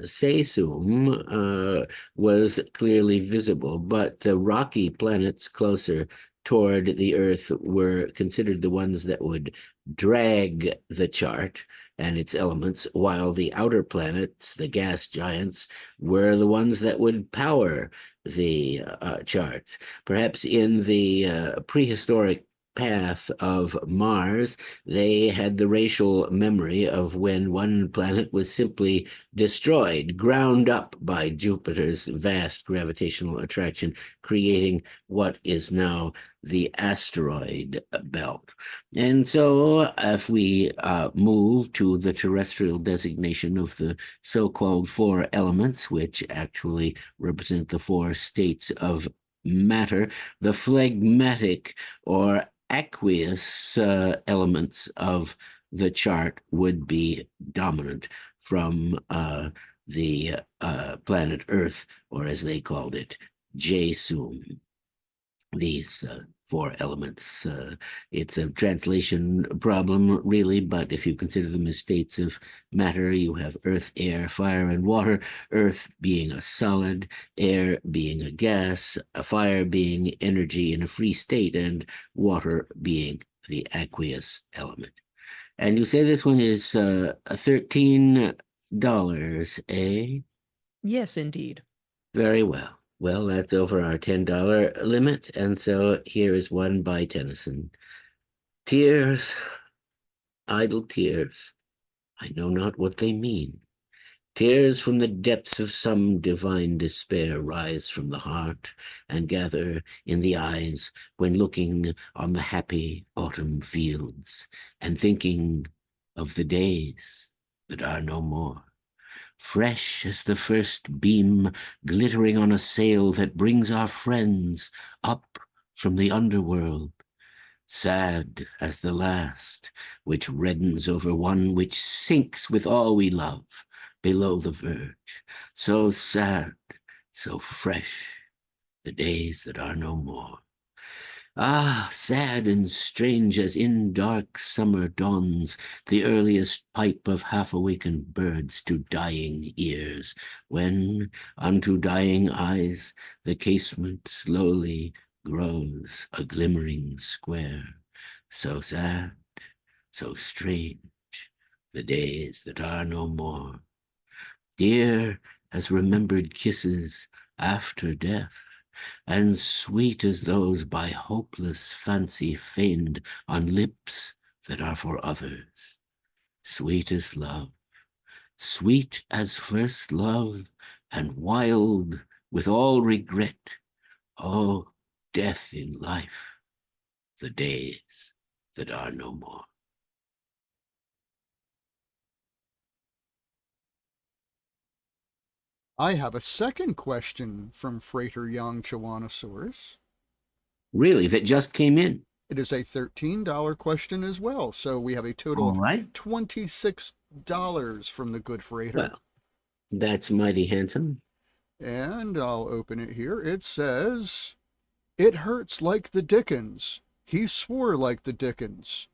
Sesum, was clearly visible, but the rocky planets closer toward the Earth were considered the ones that would drag the chart and its elements, while the outer planets, the gas giants, were the ones that would power the charts. Perhaps in the prehistoric path of Mars, they had the racial memory of when one planet was simply destroyed, ground up by Jupiter's vast gravitational attraction, creating what is now the asteroid belt. And so if we move to the terrestrial designation of the so-called four elements, which actually represent the four states of matter, the phlegmatic or aqueous elements of the chart would be dominant from the planet Earth, or as they called it, Jesum. These four elements. It's a translation problem, really, but if you consider them as states of matter, you have earth, air, fire, and water. Earth being a solid, air being a gas, a fire being energy in a free state, and water being the aqueous element. And you say this one is $13, eh? Yes, indeed. Very well. Well, that's over our $10 limit, and so here is one by Tennyson. Tears, idle tears, I know not what they mean. Tears from the depths of some divine despair rise from the heart and gather in the eyes when looking on the happy autumn fields and thinking of the days that are no more. Fresh as the first beam glittering on a sail that brings our friends up from the underworld. Sad as the last, which reddens over one which sinks with all we love below the verge. So sad, so fresh, the days that are no more. Ah, sad and strange as in dark summer dawns the earliest pipe of half-awakened birds to dying ears, when unto dying eyes the casement slowly grows a glimmering square. So sad, so strange, the days that are no more. Dear as remembered kisses after death, and sweet as those by hopeless fancy feigned on lips that are for others. Sweet as love, sweet as first love, and wild with all regret. Oh, death in life, the days that are no more. I have a second question from Freighter Young Chawanosaurus. Really, that just came in? It is a $13 question as well, so we have a total of $26 from the good Freighter. Well, that's mighty handsome. And I'll open it here. It says, "It hurts like the Dickens. He swore like the Dickens.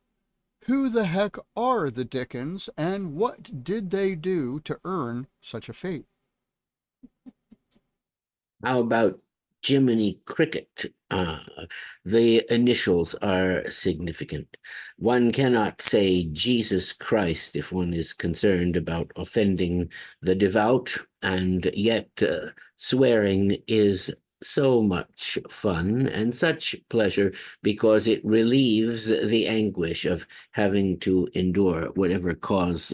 Who the heck are the Dickens, and what did they do to earn such a fate?" How about Jiminy Cricket? The initials are significant. One cannot say Jesus Christ if one is concerned about offending the devout, and yet swearing is so much fun and such pleasure because it relieves the anguish of having to endure whatever cause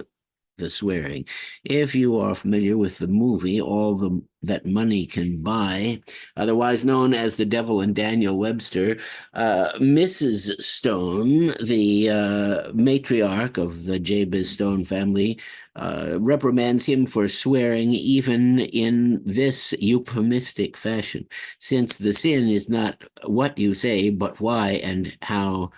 the swearing. If you are familiar with the movie All That Money Can Buy, otherwise known as The Devil and Daniel Webster, Mrs. Stone, the matriarch of the Jabez Stone family, reprimands him for swearing even in this euphemistic fashion, since the sin is not what you say, but why and how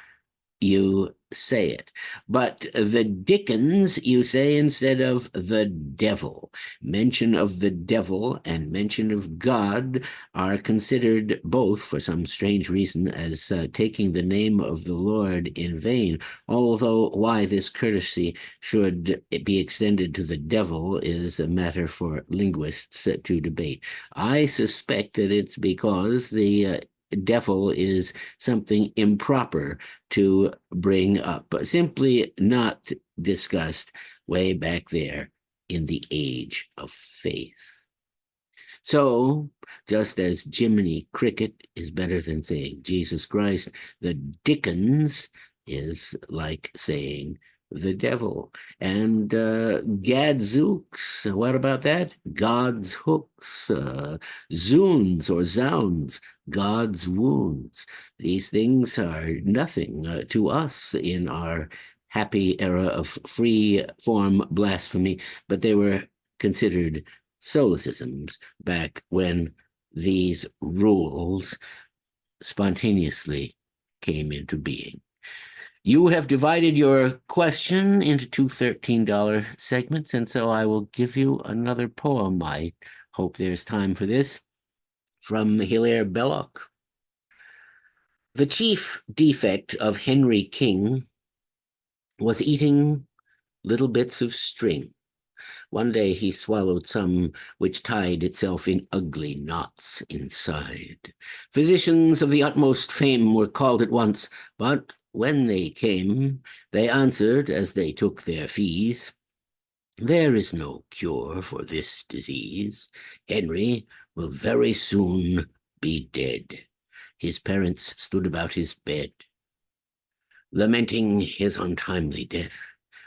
you say it. But the Dickens, you say instead of the devil. Mention of the devil and mention of God are considered both, for some strange reason, as taking the name of the Lord in vain, although why this courtesy should be extended to the devil is a matter for linguists to debate. I suspect that it's because the devil is something improper to bring up, but simply not discussed way back there in the age of faith. So, just as Jiminy Cricket is better than saying Jesus Christ, the Dickens is like saying the devil. And gadzooks, what about that? God's hooks, zoons or zounds, God's wounds. These things are nothing to us in our happy era of free form blasphemy, but they were considered solecisms back when these rules spontaneously came into being. You have divided your question into two $13 segments, and so I will give you another poem. I hope there's time for this. From Hilaire Belloc. The chief defect of Henry King was eating little bits of string. One day he swallowed some which tied itself in ugly knots inside. Physicians of the utmost fame were called at once, but when they came, they answered as they took their fees, "There is no cure for this disease. Henry will very soon be dead." His parents stood about his bed, lamenting his untimely death,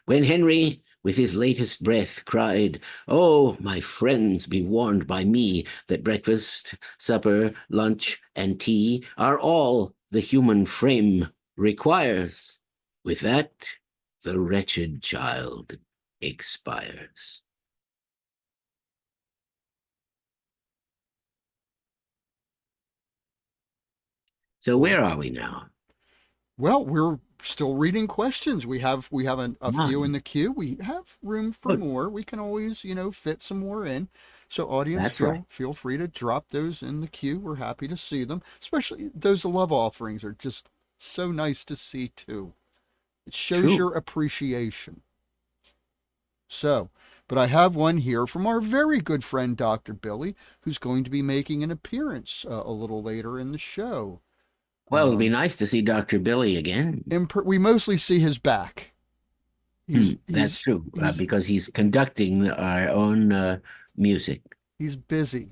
when Henry, with his latest breath, cried, "Oh, my friends, be warned by me that breakfast, supper, lunch, and tea are all the human frame requires." With that, the wretched child expires. So where are we now? Well, we're still reading questions. We have a few in Nine. the queue. We have room for Good. more. We can always, fit some more in. So audience, That's right. feel free to drop those in the queue. We're happy to see them. Especially those love offerings are just so nice to see too. It shows True. your appreciation. So, but I have one here from our very good friend Dr. Billy, who's going to be making an appearance a little later in the show. Well, it'll be nice to see Dr. Billy again. We mostly see his back. That's true, he's because he's conducting our own music. he's busy.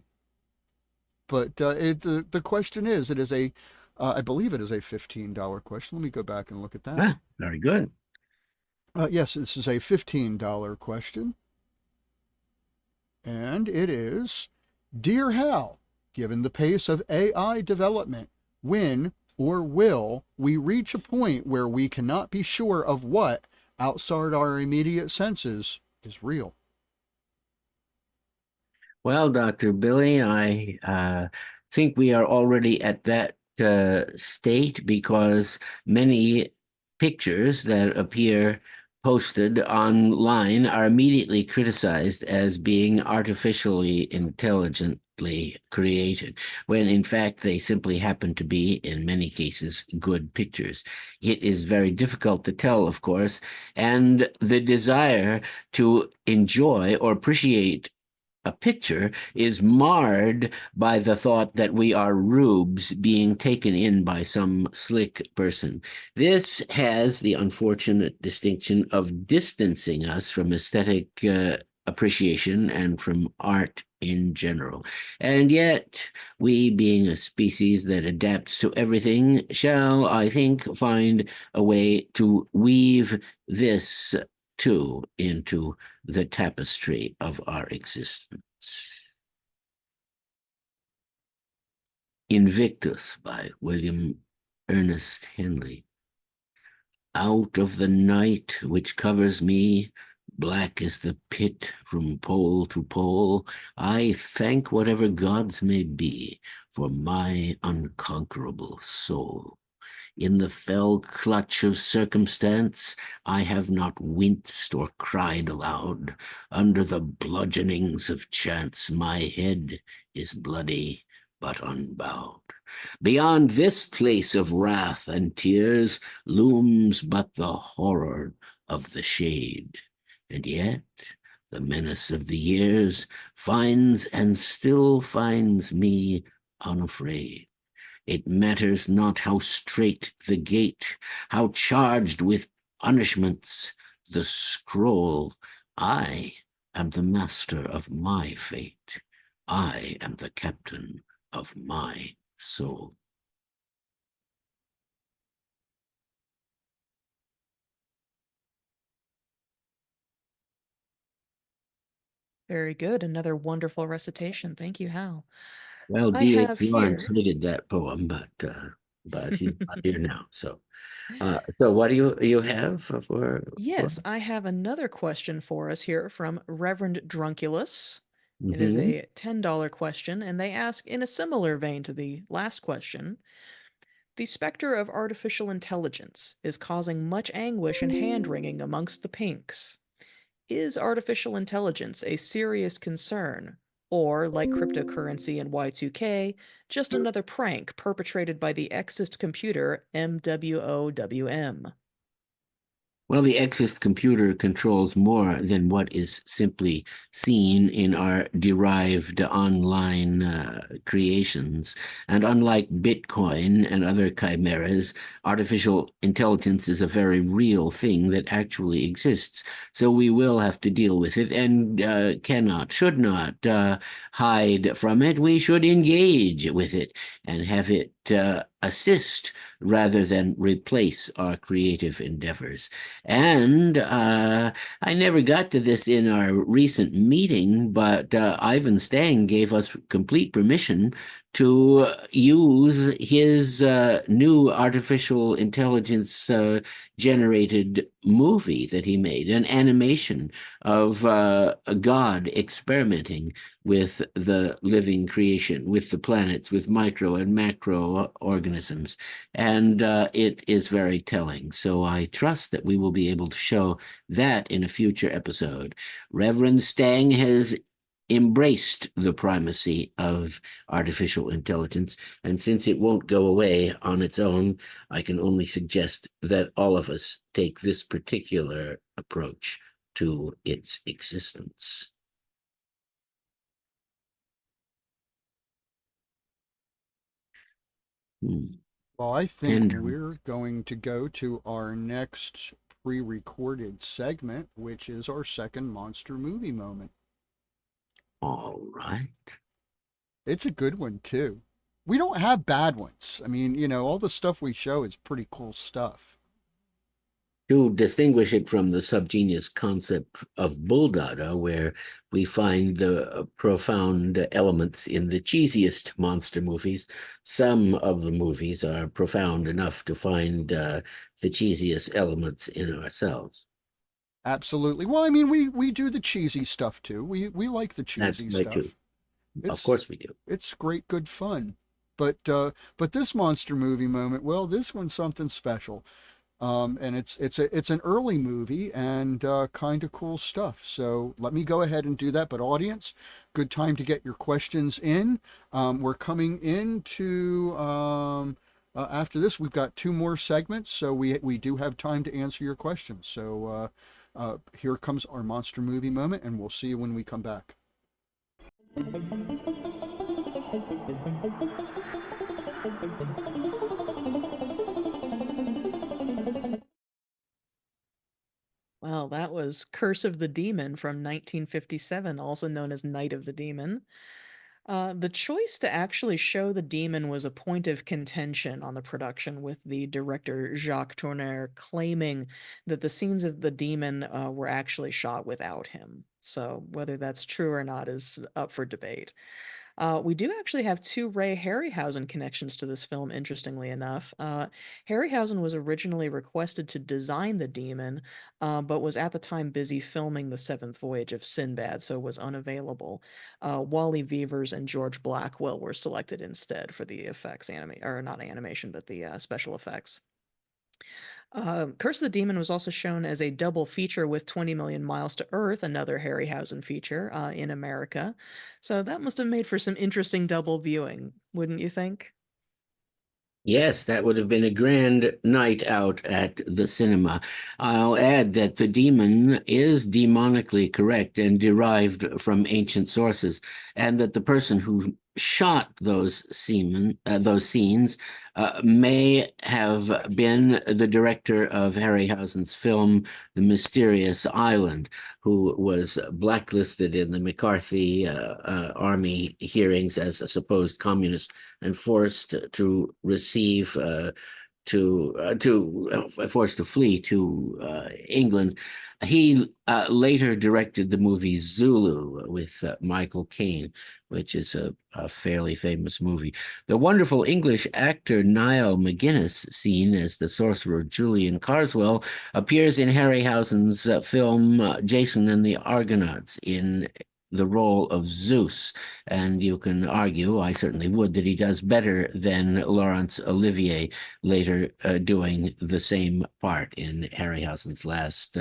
But the question is, it is I believe it is a $15 question. Let me go back and look at that. Ah, very good. Yes, this is a $15 question. And it is, "Dear Hal, given the pace of AI development, when or will we reach a point where we cannot be sure of what, outside our immediate senses, is real?" Well, Dr. Billy, I think we are already at that state, because many pictures that appear posted online are immediately criticized as being artificially intelligently created, when in fact they simply happen to be, in many cases, good pictures. It is very difficult to tell, of course, and the desire to enjoy or appreciate a picture is marred by the thought that we are rubes being taken in by some slick person. This has the unfortunate distinction of distancing us from aesthetic appreciation and from art in general. And yet, we, being a species that adapts to everything, shall, I think, find a way to weave this too into the tapestry of our existence. Invictus by William Ernest Henley. Out of the night which covers me, black as the pit from pole to pole, I thank whatever gods may be for my unconquerable soul. In the fell clutch of circumstance, I have not winced or cried aloud. Under the bludgeonings of chance, my head is bloody but unbowed. Beyond this place of wrath and tears looms but the horror of the shade. And yet the menace of the years finds and still finds me unafraid. It matters not how strait the gate, how charged with punishments the scroll. I am the master of my fate. I am the captain of my soul. Very good. Another wonderful recitation. Thank you, Hal. Well, I D.H. have Lawrence here. hated that poem, but he's not here now. So what do you have for? Yes, I have another question for us here from Reverend Drunculus. It is Mhm. a $10 question, and they ask, in a similar vein to the last question, the specter of artificial intelligence is causing much anguish and hand-wringing amongst the pinks. Is artificial intelligence a serious concern, Or, like cryptocurrency and Y2K, just another prank perpetrated by the Exist computer MWOWM. Well, the Exist computer controls more than what is simply seen in our derived online creations. And unlike Bitcoin and other chimeras, artificial intelligence is a very real thing that actually exists. So we will have to deal with it and should not hide from it. We should engage with it and have it assist rather than replace our creative endeavors. And I never got to this in our recent meeting, but Ivan Stang gave us complete permission to use his new artificial intelligence generated movie that he made, an animation of a God experimenting with the living creation, with the planets, with micro and macro organisms. And it is very telling. So I trust that we will be able to show that in a future episode. Reverend Stang has embraced the primacy of artificial intelligence. And since it won't go away on its own, I can only suggest that all of us take this particular approach to its existence. Well, I think And we're going to go to our next pre-recorded segment, which is our second monster movie moment. all right. It's a good one, too. We don't have bad ones. I mean, all the stuff we show is pretty cool stuff. To distinguish it from the subgenius concept of Bulldada, where we find the profound elements in the cheesiest monster movies, some of the movies are profound enough to find the cheesiest elements in ourselves. Absolutely. Well, I mean, we do the cheesy stuff too. We like the cheesy That's right, stuff. too. Of course we do. It's great, good fun. But this monster movie moment, well, this one's something special. And it's an early movie and kind of cool stuff. So let me go ahead and do that. But audience, good time to get your questions in. We're coming into after this. We've got 2 more segments, so we do have time to answer your questions. So here comes our monster movie moment, and we'll see you when we come back. Well, that was Curse of the Demon from 1957, also known as Night of the Demon. The choice to actually show the demon was a point of contention on the production, with the director Jacques Tourneur claiming that the scenes of the demon were actually shot without him. So whether that's true or not is up for debate. We do actually have 2 Ray Harryhausen connections to this film, interestingly enough. Harryhausen was originally requested to design the demon, but was at the time busy filming The Seventh Voyage of Sinbad, so was unavailable. Wally Weavers and George Blackwell were selected instead for the effects or not animation, but the special effects. Curse of the Demon was also shown as a double feature with 20 Million Miles to Earth, another Harryhausen feature, in America. So that must have made for some interesting double viewing, wouldn't you think? Yes, that would have been a grand night out at the cinema. I'll add that the demon is demonically correct and derived from ancient sources, and that the person who shot those scenes may have been the director of Harryhausen's film The Mysterious Island, who was blacklisted in the McCarthy army hearings as a supposed communist and forced to receive forced to flee to England. He later directed the movie Zulu with Michael Caine, which is a fairly famous movie. The wonderful English actor Niall McGuinness, seen as the sorcerer Julian Carswell, appears in Harryhausen's film Jason and the Argonauts in the role of Zeus. And you can argue, I certainly would, that he does better than Laurence Olivier later doing the same part in Harryhausen's last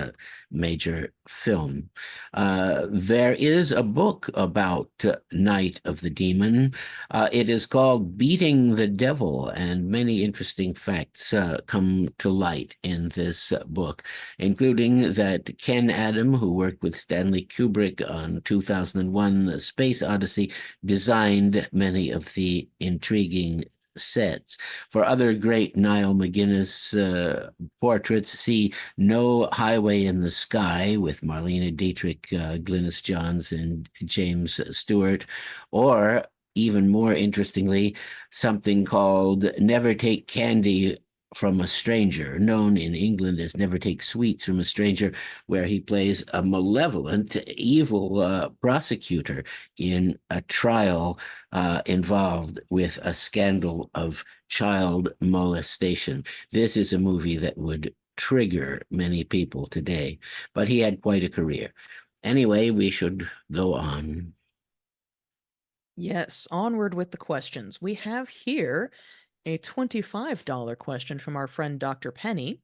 major film. There is a book about Night of the Demon. It is called Beating the Devil, and many interesting facts come to light in this book, including that Ken Adam, who worked with Stanley Kubrick on 2001 Space Odyssey, designed many of the intriguing sets. For other great Niall McGuinness portraits, see No Highway in the Sky with Marlene Dietrich, Glynis Johns, and James Stewart, or even more interestingly, something called Never Take Candy from a Stranger, known in England as Never Take Sweets from a Stranger, where he plays a malevolent, evil prosecutor in a trial involved with a scandal of child molestation. This is a movie that would trigger many people today, but he had quite a career. Anyway, we should go on. Yes, onward with the questions. We have here a $25 question from our friend Dr. Penny.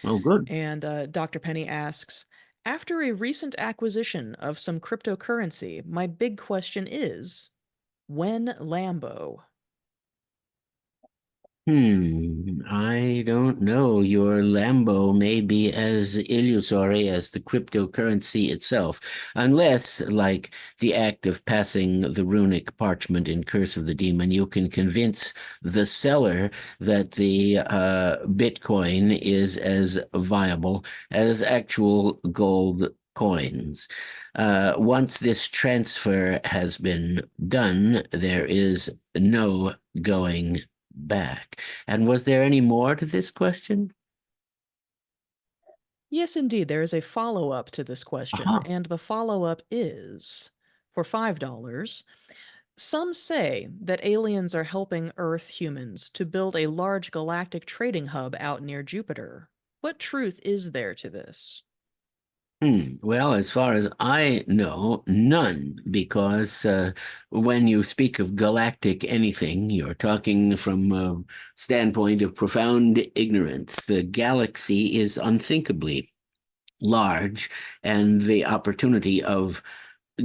Oh, good. And Dr. Penny asks, after a recent acquisition of some cryptocurrency, my big question is, when Lambo? I don't know. Your Lambo may be as illusory as the cryptocurrency itself, unless, like the act of passing the runic parchment in Curse of the Demon, you can convince the seller that the Bitcoin is as viable as actual gold coins. Once this transfer has been done, there is no going back. And was there any more to this question? Yes, indeed. There is a follow-up to this question, Uh-huh. and the follow-up is, for $5, some say that aliens are helping Earth humans to build a large galactic trading hub out near Jupiter. What truth is there to this? Well, as far as I know, none, because when you speak of galactic anything, you're talking from a standpoint of profound ignorance. The galaxy is unthinkably large, and the opportunity of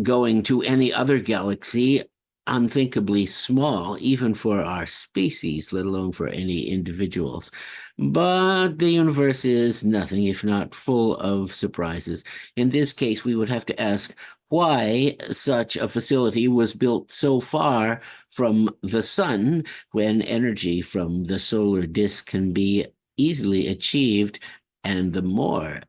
going to any other galaxy unthinkably small, even for our species, let alone for any individuals. But the universe is nothing if not full of surprises. In this case, we would have to ask why such a facility was built so far from the sun when energy from the solar disk can be easily achieved, and the more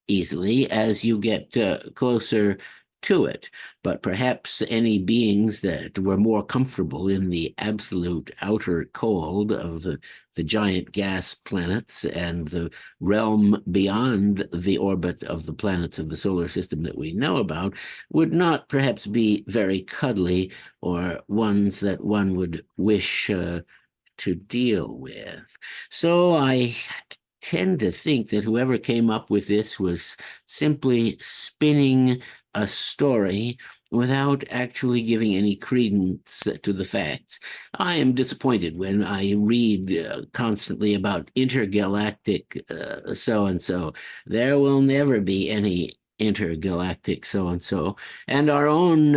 easily as you get closer to it. But perhaps any beings that were more comfortable in the absolute outer cold of the giant gas planets and the realm beyond the orbit of the planets of the solar system that we know about would not perhaps be very cuddly or ones that one would wish to deal with. So I tend to think that whoever came up with this was simply spinning a story without actually giving any credence to the facts. I am disappointed when I read constantly about intergalactic so-and-so. There will never be any intergalactic so-and-so. And our own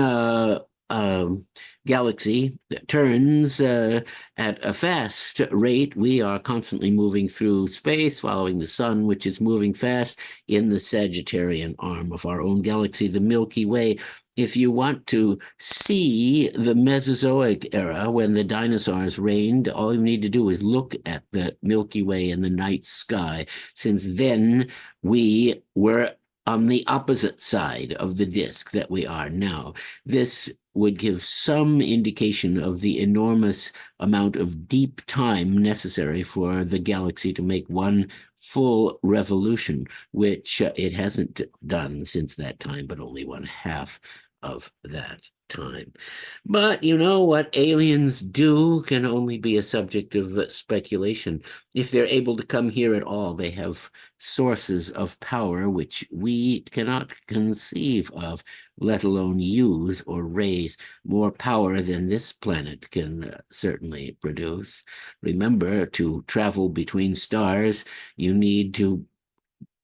galaxy turns at a fast rate. We are constantly moving through space, following the sun, which is moving fast in the Sagittarian arm of our own galaxy, the Milky Way. If you want to see the Mesozoic era, when the dinosaurs reigned, all you need to do is look at the Milky Way in the night sky, since then we were on the opposite side of the disk that we are now. This would give some indication of the enormous amount of deep time necessary for the galaxy to make one full revolution, which it hasn't done since that time, but only one half of that. time. But you know what aliens do can only be a subject of speculation. If they're able to come here at all, they have sources of power which we cannot conceive of, let alone use or raise, more power than this planet can certainly produce. Remember, to travel between stars, you need to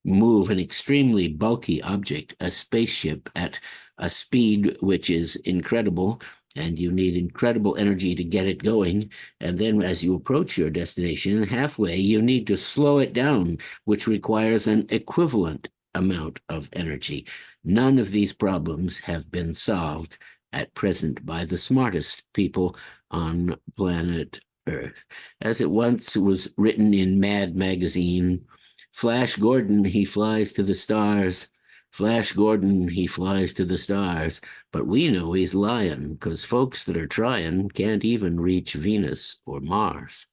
move an extremely bulky object, a spaceship, at a speed which is incredible, and you need incredible energy to get it going. And then as you approach your destination, halfway, you need to slow it down, which requires an equivalent amount of energy. None of these problems have been solved at present by the smartest people on planet Earth. As it once was written in Mad Magazine, Flash Gordon, he flies to the stars. Flash Gordon, he flies to the stars. But we know he's lying, because folks that are trying can't even reach Venus or Mars.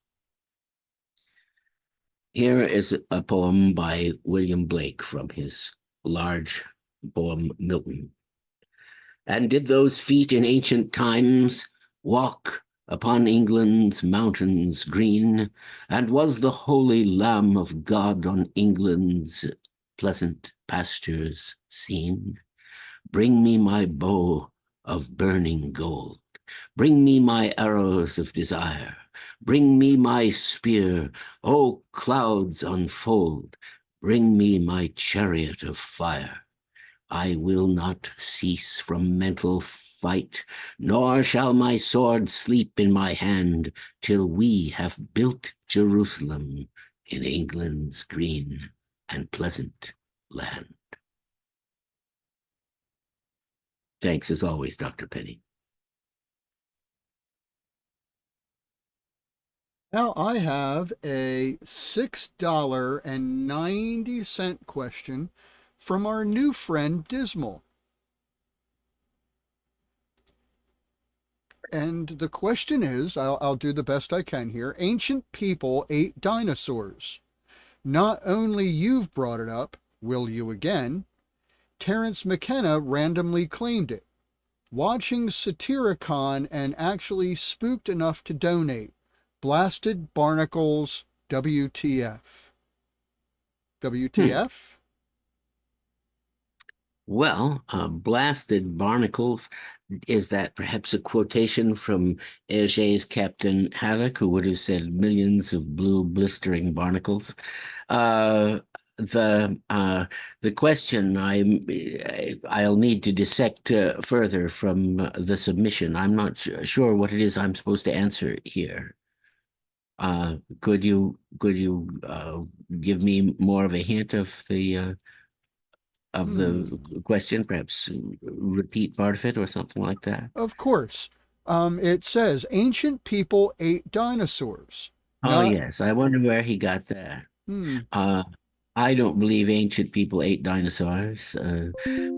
Here is a poem by William Blake from his large poem, Milton. And did those feet in ancient times walk upon England's mountains green, and was the holy Lamb of God on England's pleasant pastures seen? Bring me my bow of burning gold, bring me my arrows of desire, bring me my spear, O clouds unfold, bring me my chariot of fire. I will not cease from mental fight, nor shall my sword sleep in my hand, till we have built Jerusalem in England's green and pleasant land. Thanks as always, Dr. Penny. Now I have a $6.90 question from our new friend Dismal. And the question is, I'll do the best I can here. Ancient people ate dinosaurs. Not only you've brought it up, will you again? Terence McKenna randomly claimed it. Watching Satyricon and actually spooked enough to donate. Blasted barnacles, WTF. WTF? Well, blasted barnacles, is that perhaps a quotation from Hergé's Captain Haddock, who would have said millions of blue blistering barnacles? The question I'll need to dissect further from the submission. I'm not sure what it is I'm supposed to answer here. Could you give me more of a hint of the question, perhaps repeat part of it or something like that? Of course. It says ancient people ate dinosaurs. Oh, yes. I wonder where he got that. I don't believe ancient people ate dinosaurs.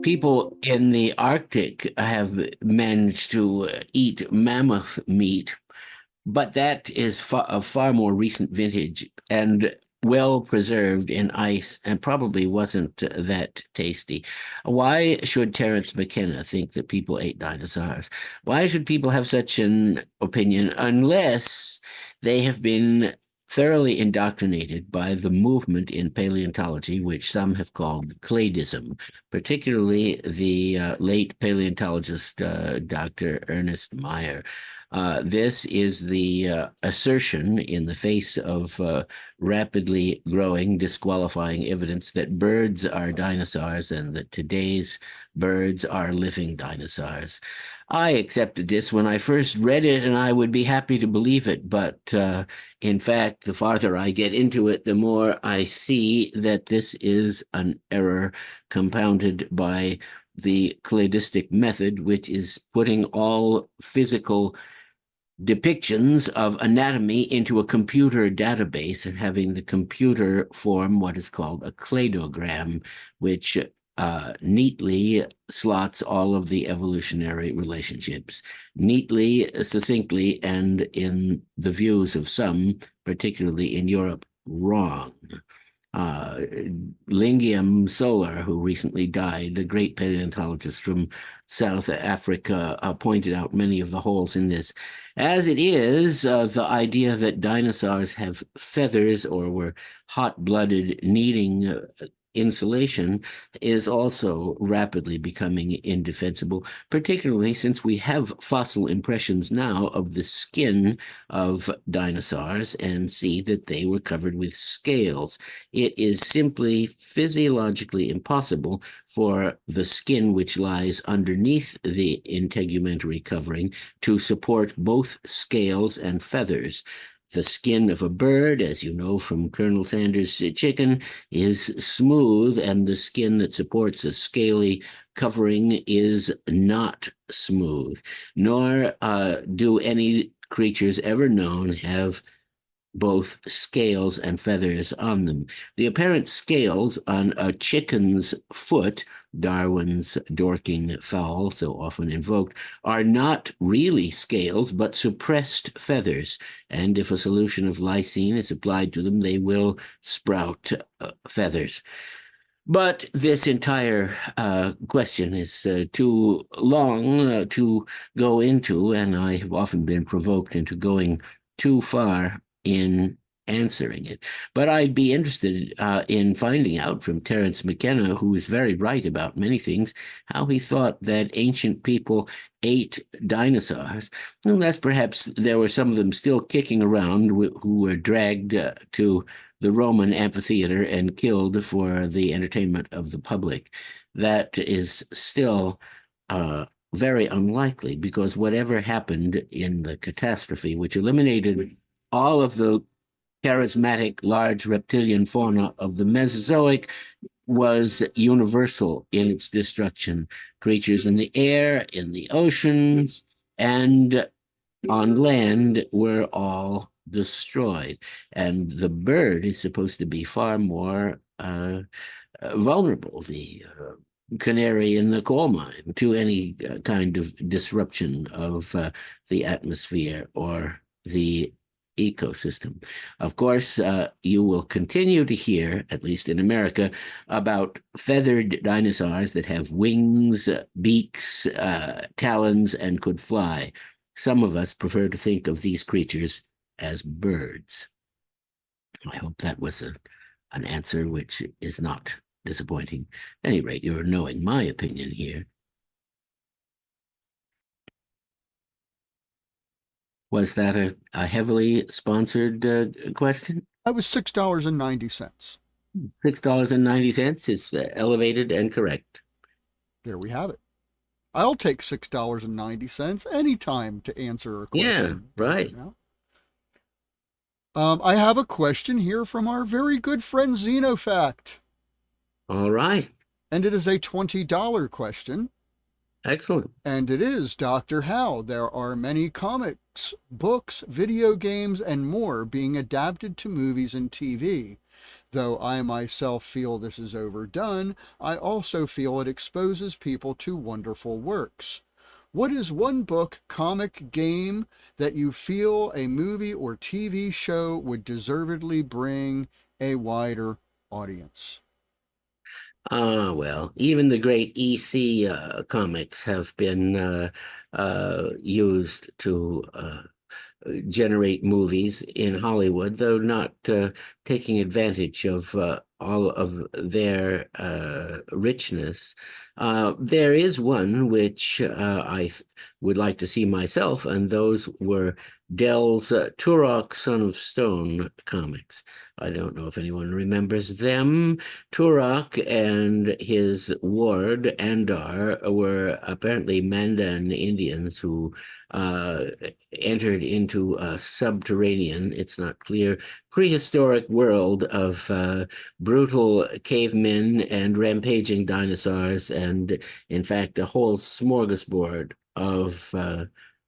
People in the Arctic have managed to eat mammoth meat, but that is of far more recent vintage and well preserved in ice, and probably wasn't that tasty. Why should Terence McKenna think that people ate dinosaurs? Why should people have such an opinion unless they have been thoroughly indoctrinated by the movement in paleontology, which some have called claydism, particularly the late paleontologist Dr. Ernest Mayr. This is the assertion in the face of rapidly growing, disqualifying evidence that birds are dinosaurs and that today's birds are living dinosaurs. I accepted this when I first read it, and I would be happy to believe it. But in fact, the farther I get into it, the more I see that this is an error compounded by the claydistic method, which is putting all physical depictions of anatomy into a computer database and having the computer form what is called a cladogram, which neatly slots all of the evolutionary relationships neatly, succinctly, and in the views of some, particularly in Europe, wrong. Lingium Solar, who recently died, a great paleontologist from South Africa, pointed out many of the holes in this. As it is, the idea that dinosaurs have feathers or were hot-blooded, needing insulation is also rapidly becoming indefensible, particularly since we have fossil impressions now of the skin of dinosaurs and see that they were covered with scales. It is simply physiologically impossible for the skin which lies underneath the integumentary covering to support both scales and feathers. The skin of a bird, as you know from Colonel Sanders' chicken, is smooth, and the skin that supports a scaly covering is not smooth, nor do any creatures ever known have both scales and feathers on them. The apparent scales on a chicken's foot, Darwin's Dorking fowl, so often invoked, are not really scales, but suppressed feathers. And if a solution of lysine is applied to them, they will sprout feathers. But this entire question is too long to go into, and I have often been provoked into going too far in answering it. But I'd be interested in finding out from Terence McKenna, who is very right about many things, how he thought that ancient people ate dinosaurs, unless perhaps there were some of them still kicking around who were dragged to the Roman amphitheater and killed for the entertainment of the public. That is still very unlikely, because whatever happened in the catastrophe, which eliminated all of the charismatic large reptilian fauna of the Mesozoic, was universal in its destruction. Creatures in the air, in the oceans, and on land were all destroyed. And the bird is supposed to be far more vulnerable, the canary in the coal mine, to any kind of disruption of the atmosphere or the ecosystem. Of course, you will continue to hear, at least in America, about feathered dinosaurs that have wings, beaks, talons, and could fly. Some of us prefer to think of these creatures as birds. I hope that was an answer which is not disappointing. At any rate, you're knowing my opinion here. Was that a heavily sponsored question? That was $6.90. $6.90 is elevated and correct. There we have it. I'll take $6.90 anytime to answer a question. Yeah, right. I have a question here from our very good friend Xenofact. All right. And it is a $20 question. Excellent. And it is, Dr. Hal, there are many comics, books, video games, and more being adapted to movies and TV. Though I myself feel this is overdone, I also feel it exposes people to wonderful works. What is one book, comic, game that you feel a movie or TV show would deservedly bring a wider audience? Well, even the great EC comics have been used to generate movies in Hollywood, though not taking advantage of all of their richness. There is one which I would like to see myself, and those were Dell's Turok, Son of Stone comics. I don't know if anyone remembers them. Turok and his ward, Andar, were apparently Mandan Indians who entered into a subterranean, it's not clear, prehistoric world of brutal cavemen and rampaging dinosaurs, and in fact a whole smorgasbord of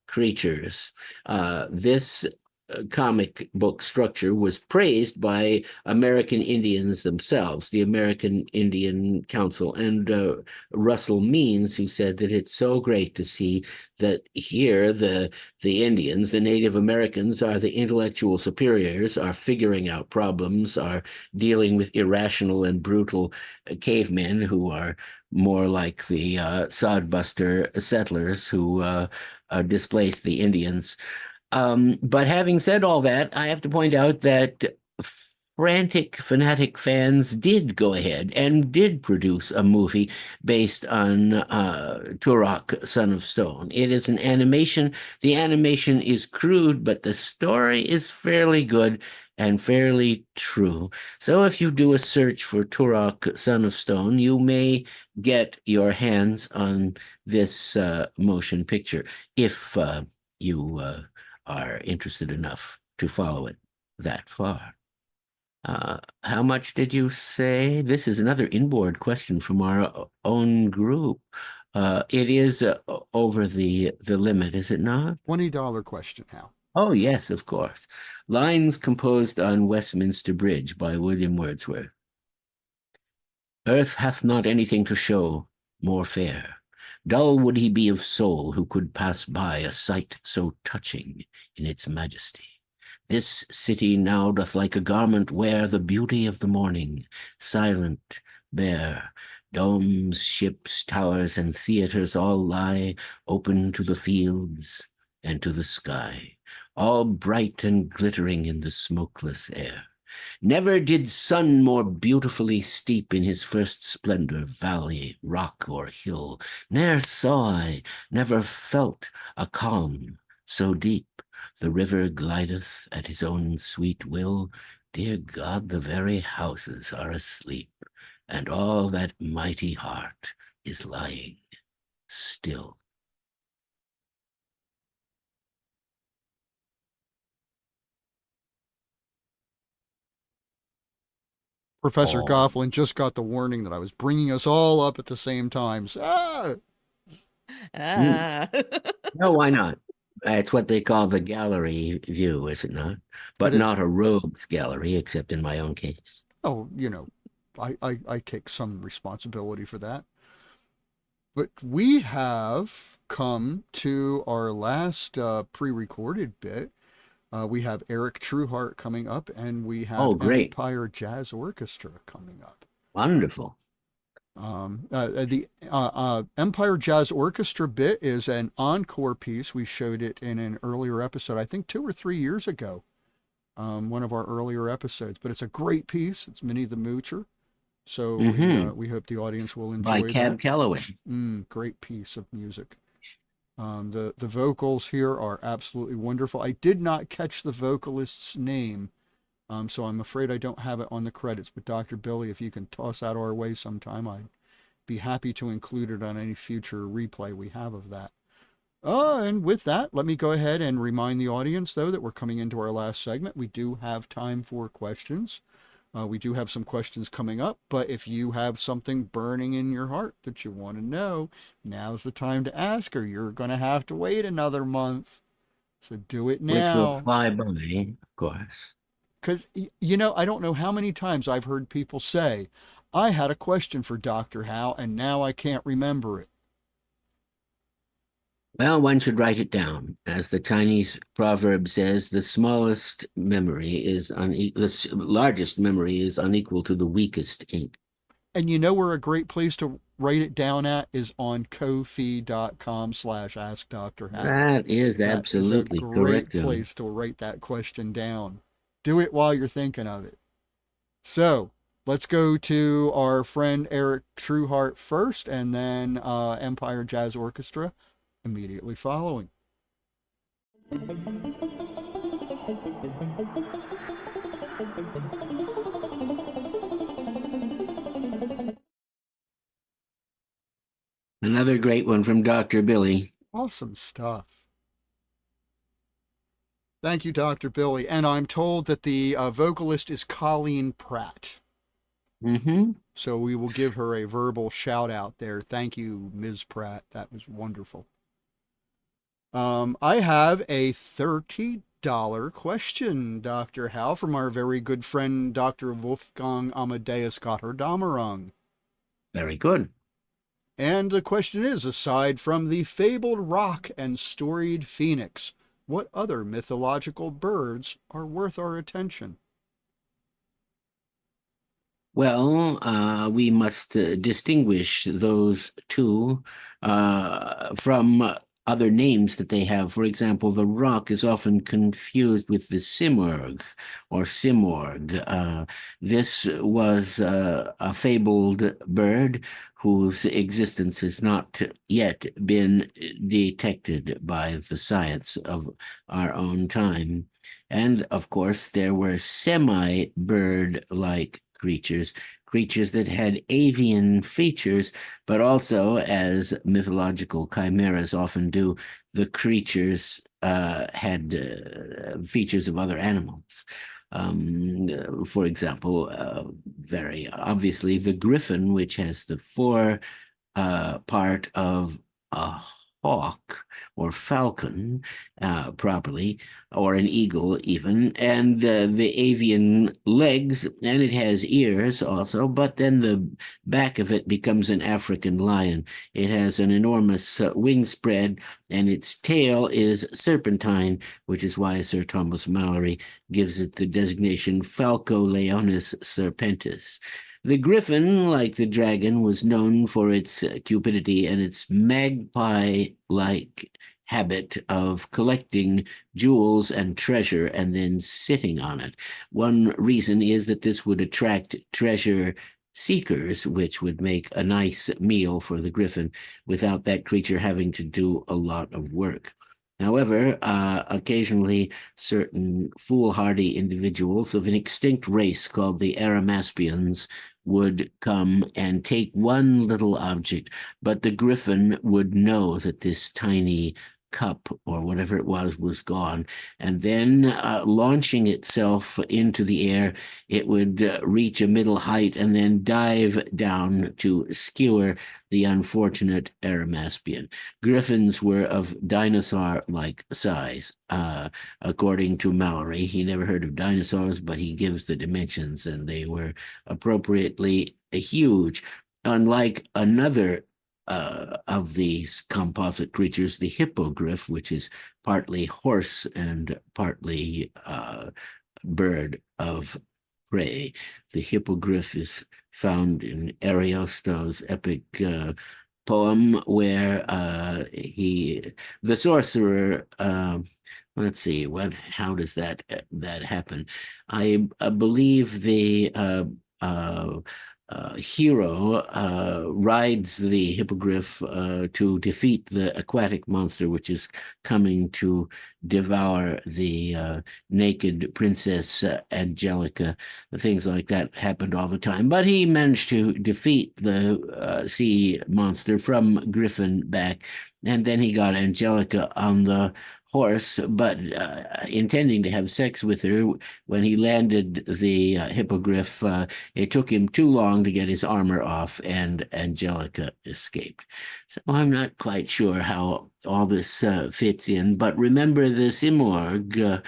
creatures. This comic book structure was praised by American Indians themselves, the American Indian Council, and Russell Means, who said that it's so great to see that here the Indians, the Native Americans, are the intellectual superiors, are figuring out problems, are dealing with irrational and brutal cavemen who are more like the sodbuster settlers who displaced the Indians. But having said all that, I have to point out that frantic, fanatic fans did go ahead and did produce a movie based on Turok, Son of Stone. It is an animation. The animation is crude, but the story is fairly good and fairly true. So if you do a search for Turok, Son of Stone, you may get your hands on this motion picture if you are interested enough to follow it that far. How much did you say? This is another inboard question from our own group. It is over the limit, is it not? $20 question, Hal. Oh, yes, of course. Lines composed on Westminster Bridge by William Wordsworth. Earth hath not anything to show more fair. Dull would he be of soul who could pass by a sight so touching in its majesty. This city now doth like a garment wear the beauty of the morning, silent, bare. Domes, ships, towers, and theaters all lie open to the fields and to the sky, all bright and glittering in the smokeless air. Never did sun more beautifully steep in his first splendor valley, rock, or hill. Ne'er saw I, never felt a calm so deep. The river glideth at his own sweet will. Dear God, the very houses are asleep, and all that mighty heart is lying still. Professor Oh. Gofflin just got the warning that I was bringing us all up at the same time. No, why not? It's what they call the gallery view, is it not? But But it, not a rogues gallery, except in my own case. oh, I take some responsibility for that. But we have come to our last pre-recorded bit. We have Eric Truehart coming up, and we have Oh, great. Empire Jazz Orchestra coming up. Wonderful. The Empire Jazz Orchestra bit is an encore piece. We showed it in an earlier episode, I think 2 or 3 years ago, one of our earlier episodes. But it's a great piece. It's Minnie the Moocher. So we hope the audience will enjoy By Cab that. Calloway. Great piece of music. The vocals here are absolutely wonderful. I did not catch the vocalist's name, so I'm afraid I don't have it on the credits. But Dr. Billy, if you can toss that our way sometime, I'd be happy to include it on any future replay we have of that. And with that, let me go ahead and remind the audience, though, that we're coming into our last segment. We do have time for questions. We do have some questions coming up, but if you have something burning in your heart that you want to know, now's the time to ask, or you're going to have to wait another month. So do it now. Which will fly by, of course. Because, I don't know how many times I've heard people say, I had a question for Dr. Hal, and now I can't remember it. Well, one should write it down. As the Chinese proverb says, the smallest memory is the largest memory is unequal to the weakest ink. And where a great place to write it down at is on Ko-fi.com/AskDrHal. That is absolutely correct. Great correct. place to write that question down. Do it while you're thinking of it. So let's go to our friend Eric Truehart first, and then Empire Jazz Orchestra immediately following. Another great one from Dr. Billy. Awesome stuff. Thank you, Dr. Billy. And I'm told that the vocalist is Colleen Pratt. So we will give her a verbal shout out there. Thank you, Ms. Pratt. That was wonderful. I have a $30 $1 question, Dr. Hal, from our very good friend, Dr. Wolfgang Amadeus Gotthard. Very good. And the question is, aside from the fabled roc and storied phoenix, what other mythological birds are worth our attention? Well, we must distinguish those two from other names that they have. For example, the roc is often confused with the simurgh or simorgh. This was a fabled bird whose existence has not yet been detected by the science of our own time. And of course, there were semi-bird-like creatures that had avian features, but also, as mythological chimeras often do, the creatures had features of other animals. For example, very obviously, the griffin, which has the fore part of a hawk or falcon, properly, or an eagle even, and the avian legs, and it has ears also, but then the back of it becomes an African lion. It has an enormous wing spread, and its tail is serpentine, which is why Sir Thomas Malory gives it the designation Falco Leonis Serpentis. The griffin, like the dragon, was known for its cupidity and its magpie-like habit of collecting jewels and treasure and then sitting on it. One reason is that this would attract treasure seekers, which would make a nice meal for the griffin without that creature having to do a lot of work. However, occasionally certain foolhardy individuals of an extinct race called the Arimaspians would come and take one little object, but the griffin would know that this tiny cup or whatever it was gone, and then launching itself into the air, it would reach a middle height and then dive down to skewer the unfortunate Arimaspian. Griffins were of dinosaur-like size. According to Malory, he never heard of dinosaurs, but he gives the dimensions, and they were appropriately huge. Unlike another of these composite creatures, the hippogriff, which is partly horse and partly bird of prey. The hippogriff is found in Ariosto's epic poem where the sorcerer, let's see, how does that happen? I believe the hero rides the hippogriff to defeat the aquatic monster, which is coming to devour the naked princess Angelica. Things like that happened all the time. But he managed to defeat the sea monster from Griffin back, and then he got Angelica on the horse, but intending to have sex with her. When he landed the hippogriff, it took him too long to get his armor off, and Angelica escaped. So I'm not quite sure how all this fits in, but remember the Simorgh,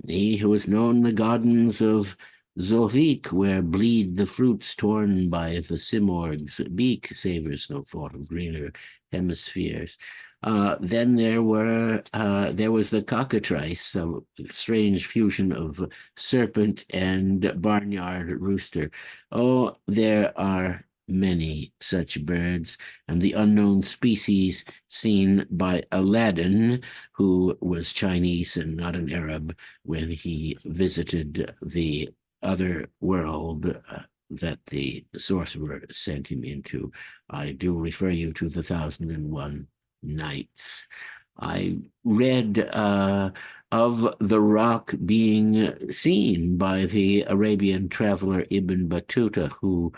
he who was known in the gardens of Zovik, where bleed the fruits torn by the Simorgh's beak, savors no thought of greener hemispheres. Then there was the cockatrice, a strange fusion of serpent and barnyard rooster. Oh, there are many such birds, and the unknown species seen by Aladdin, who was Chinese and not an Arab, when he visited the other world that the sorcerer sent him into. I do refer you to the 1001 Nights. I read of the roc being seen by the Arabian traveler Ibn Battuta, who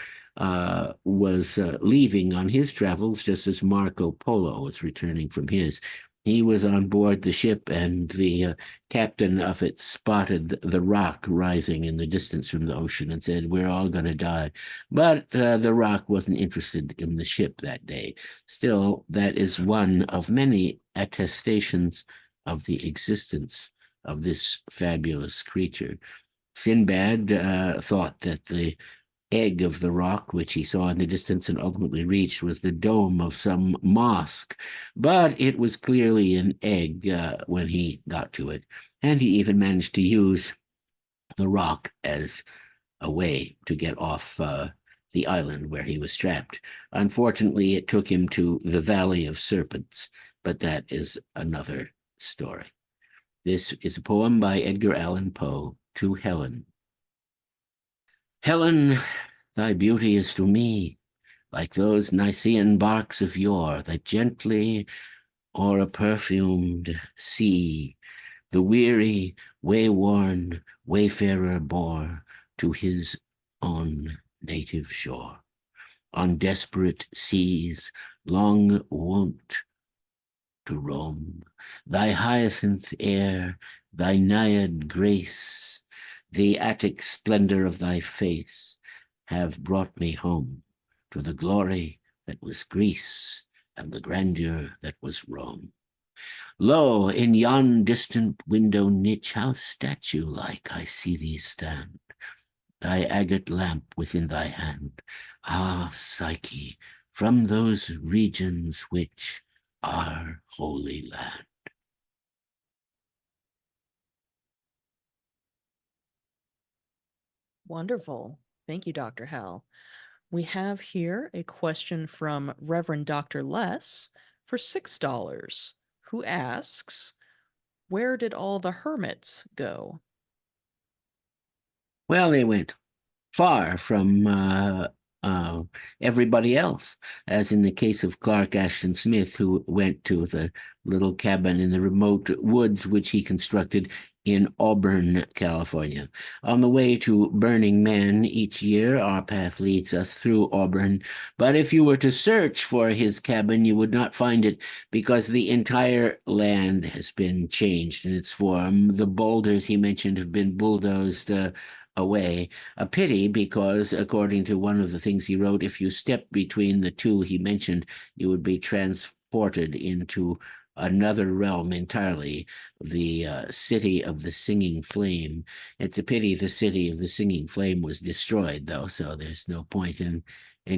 was leaving on his travels just as Marco Polo was returning from his. He was on board the ship, and the captain of it spotted the roc rising in the distance from the ocean and said, "We're all going to die." But the roc wasn't interested in the ship that day. Still, that is one of many attestations of the existence of this fabulous creature. Sinbad thought that the egg of the rock, which he saw in the distance and ultimately reached, was the dome of some mosque, but it was clearly an egg when he got to it, and he even managed to use the rock as a way to get off the island where he was trapped. Unfortunately, it took him to the Valley of Serpents, but that is another story. This is a poem by Edgar Allan Poe to Helen. Helen, thy beauty is to me like those Nicean barks of yore that gently o'er a perfumed sea the weary, wayworn wayfarer bore to his own native shore. On desperate seas long wont to roam, thy hyacinth air, thy naiad grace, the Attic splendor of thy face have brought me home to the glory that was Greece and the grandeur that was Rome. Lo, in yon distant window niche, how statue-like I see thee stand, thy agate lamp within thy hand. Ah, Psyche, from those regions which are Holy Land. Wonderful. Thank you, Dr. Hal. We have here a question from Reverend Dr. Les for $6, who asks, where did all the hermits go? Well, they went far from everybody else, as in the case of Clark Ashton Smith, who went to the little cabin in the remote woods which he constructed in Auburn, California. On the way to Burning Man each year, our path leads us through Auburn, but if you were to search for his cabin, you would not find it because the entire land has been changed in its form. The boulders he mentioned have been bulldozed away. A pity, because according to one of the things he wrote, if you stepped between the two he mentioned, you would be transported into another realm entirely, the city of the singing flame. It's a pity the city of the singing flame was destroyed, though, so there's no point in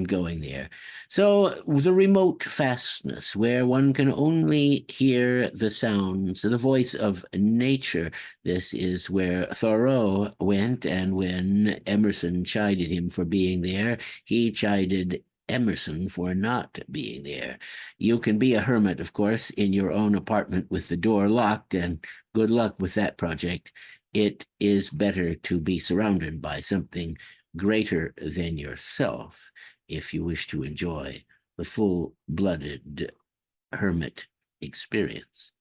going there. So the remote fastness, where one can only hear the sounds, the voice of nature. This is where Thoreau went, and when Emerson chided him for being there, he chided Emerson for not being there. You can be a hermit, of course, in your own apartment with the door locked, and good luck with that project. It is better to be surrounded by something greater than yourself if you wish to enjoy the full-blooded hermit experience.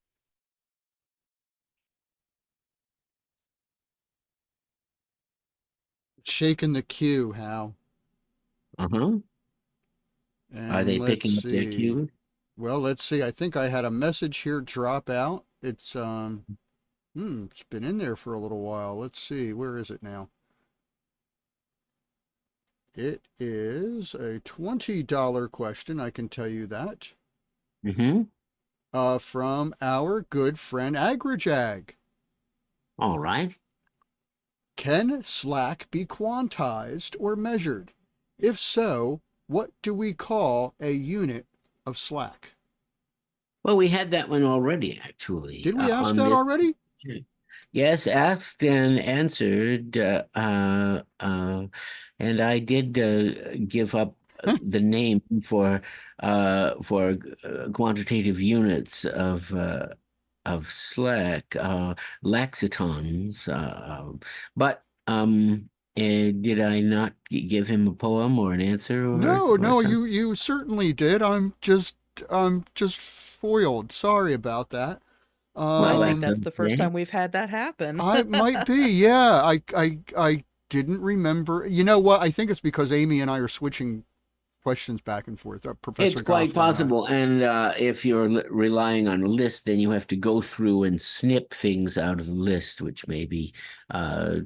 Shaking the cue, Hal. Uh-huh. And Are they let's picking up their see. cue? Well, let's see. I think I had a message here drop out. It's it's been in there for a little while. Let's see. Where is it now? It is a $20 question, I can tell you that. Mm-hmm. From our good friend Agrajag. All right. Can slack be quantized or measured? If so, what do we call a unit of slack? Well, we had that one already, actually. Did we ask on that this. already? Yes, asked and answered, and I did give up the name for quantitative units of slack, laxitons, but did I not give him a poem or an answer or No, no, something? you certainly did. I'm just foiled. Sorry about that. Well, I think that's that's the first okay. time we've had that happen. I might be, yeah. I didn't remember. You know what? I think it's because Amy and I are switching questions back and forth. Professor It's quite Gofflin and I. possible. And if you're relying on a list, then you have to go through and snip things out of the list, which may be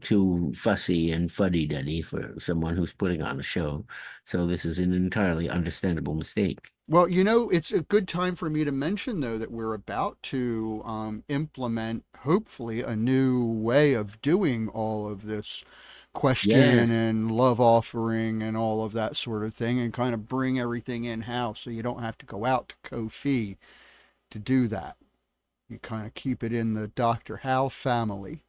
too fussy and fuddy-duddy for someone who's putting on a show. So this is an entirely understandable mistake. Well, it's a good time for me to mention, though, that we're about to implement, hopefully, a new way of doing all of this question and love offering and all of that sort of thing, and kind of bring everything in-house so you don't have to go out to Ko-fi to do that. You kind of keep it in the Dr. Hal family.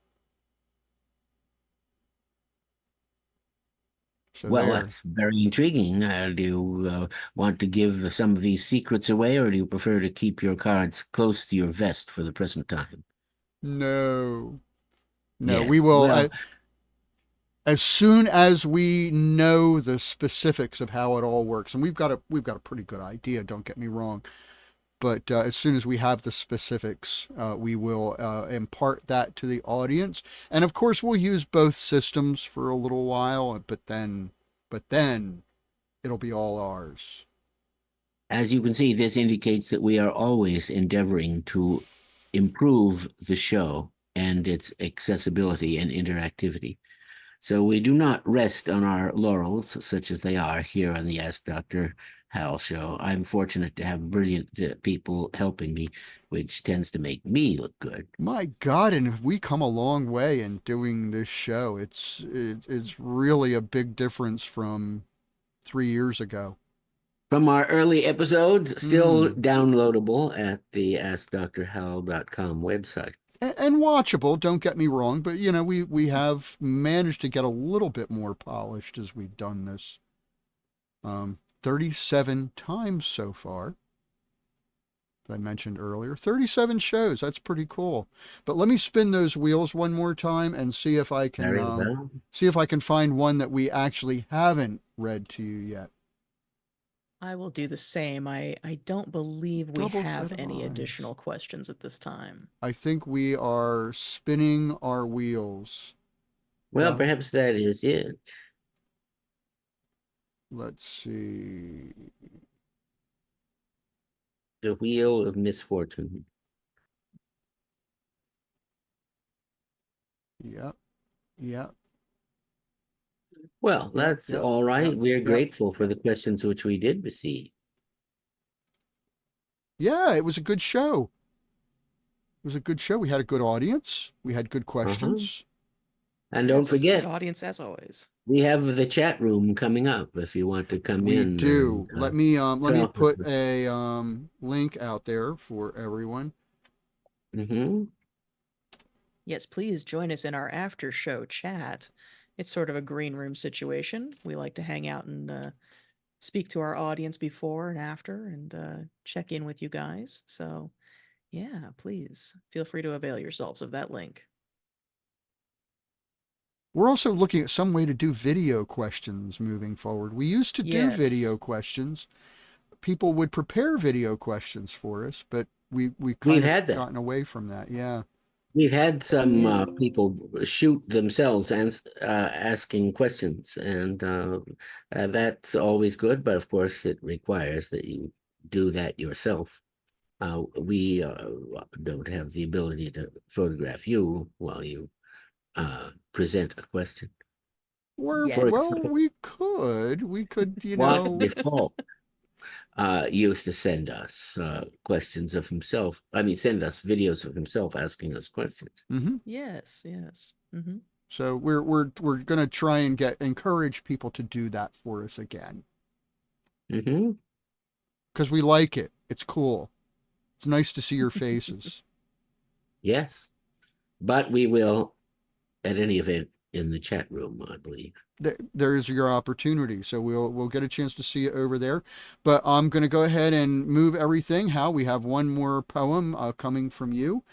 So well, that's very intriguing. Do you want to give some of these secrets away, or do you prefer to keep your cards close to your vest for the present time? No, Yes, we will. Well, as soon as we know the specifics of how it all works, and we've got a pretty good idea. Don't get me wrong, but as soon as we have the specifics, we will impart that to the audience, and of course we'll use both systems for a little while, but then it'll be all ours. as you can see, this indicates that we are always endeavoring to improve the show and its accessibility and interactivity. So we do not rest on our laurels, such as they are here on the Ask Dr. Hal show. I'm fortunate to have brilliant people helping me, which tends to make me look good. My God, and if we come a long way in doing this show, it's really a big difference from 3 years ago. From our early episodes, still downloadable at the AskDrHal.com website. And watchable, don't get me wrong, but we have managed to get a little bit more polished as we've done this 37 times so far. I mentioned earlier 37 shows. That's pretty cool. But let me spin those wheels one more time and see if I can find one that we actually haven't read to you yet. I will do the same. I don't believe we Double have set of any eyes. additional questions at this time. I think we are spinning our wheels. Well, Yeah. perhaps that is it. Let's see. The Wheel of Misfortune. Yep. Well, that's all right. We're grateful for yep. the questions which we did receive. Yeah, it was a good show. We had a good audience. We had good questions. And don't Yes, forget, good audience as always. we have the chat room coming up if you want to come in. We do. And, let me put a link out there for everyone. Yes, please join us in our after show chat. It's sort of a green room situation. We like to hang out and speak to our audience before and after and check in with you guys. So, yeah, please feel free to avail yourselves of that link. We're also looking at some way to do video questions moving forward. We used to do video questions. People would prepare video questions for us, but we've gotten away from that. Yeah. We've had some people shoot themselves and asking questions, and that's always good. But of course, it requires that you do that yourself. We don't have the ability to photograph you while you present a question. Well, we could, Default used to send us questions of himself. Send us videos of himself asking us questions. Mm-hmm. Yes. Mm-hmm. So we're gonna try and encourage people to do that for us again. Mm-hmm. Because we like it. It's cool. It's nice to see your faces. Yes, but we will, at any event, in the chat room, I believe. There's your opportunity. So we'll get a chance to see it over there. But I'm going to go ahead and move everything. Hal, we have one more poem coming from you.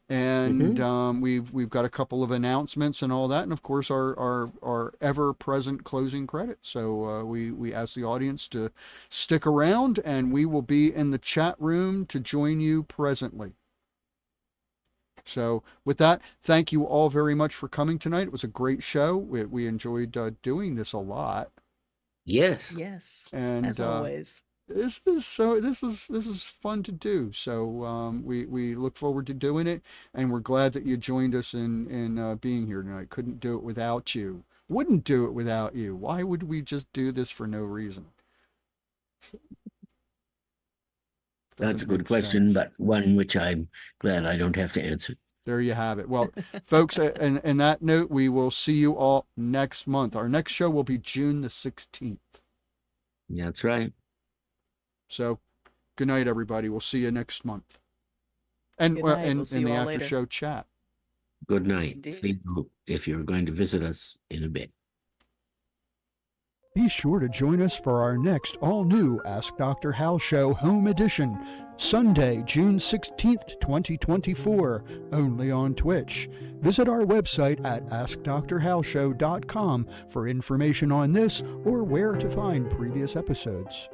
And we've got a couple of announcements and all that. And of course, our ever-present closing credits. So we ask the audience to stick around, and we will be in the chat room to join you presently. So with that, thank you all very much for coming tonight. It was a great show. We enjoyed doing this a lot. Yes. Yes, And as always. this is fun to do. So we look forward to doing it, and we're glad that you joined us in being here tonight. Couldn't do it without you. Wouldn't do it without you. Why would we just do this for no reason? That's a Doesn't good make question, sense. but one which I'm glad I don't have to answer. There you have it. Well, folks, and that note, we will see you all next month. Our next show will be June the 16th. That's right. So, good night, everybody. We'll see you next month. And Good night. We'll see in you the all after later. show chat. Good night. Indeed. See you if you're going to visit us in a bit. Be sure to join us for our next all-new Ask Dr. Hal Show Home Edition, Sunday, June 16th, 2024, only on Twitch. Visit our website at AskDrHalShow.com for information on this or where to find previous episodes.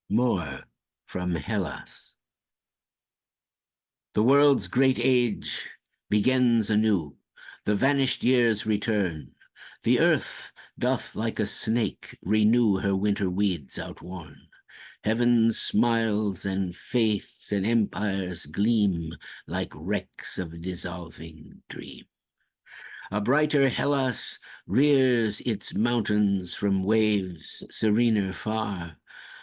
More from Hellas. The world's great age begins anew. The vanished years return. The earth doth like a snake renew her winter weeds outworn. Heaven's smiles and faiths and empires gleam like wrecks of a dissolving dream. A brighter Hellas rears its mountains from waves serener far.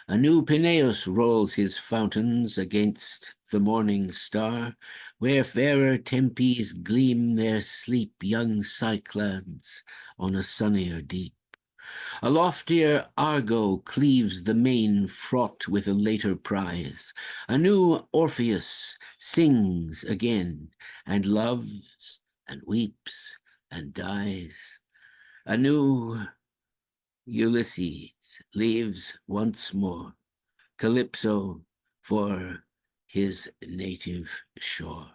A new Peneus rolls his fountains against the morning star, where fairer Tempes gleam their sleep young Cyclades on a sunnier deep. A loftier Argo cleaves the main fraught with a later prize. A new Orpheus sings again, and loves, and weeps, and dies. A new Ulysses leaves once more Calypso for his native shore.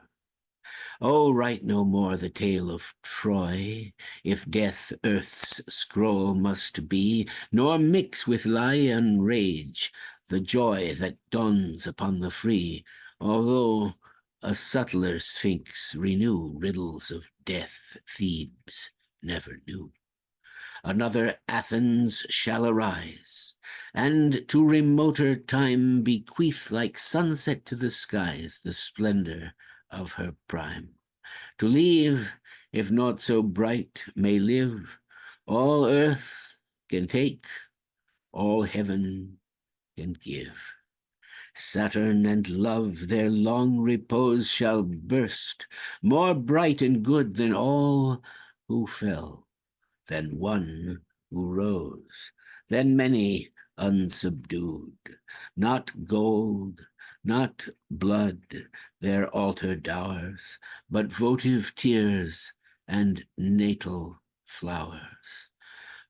Oh, write no more the tale of Troy, if death earth's scroll must be, nor mix with lion rage the joy that dawns upon the free, although a subtler sphinx renew riddles of death Thebes never knew. Another Athens shall arise, and to remoter time bequeath like sunset to the skies the splendor of her prime. To leave, if not so bright, may live, all earth can take, all heaven can give. Saturn and love their long repose shall burst, more bright and good than all who fell, than one who rose, than many unsubdued. Not gold, not blood, their altar dowers, but votive tears and natal flowers.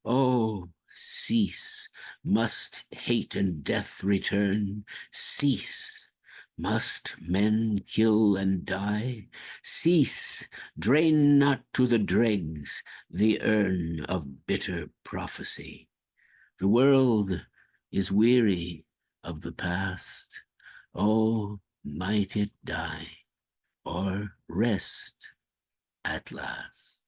Oh, cease, must hate and death return? Cease. Must men kill and die? Cease, drain not to the dregs the urn of bitter prophecy. The world is weary of the past. Oh, might it die, or rest at last.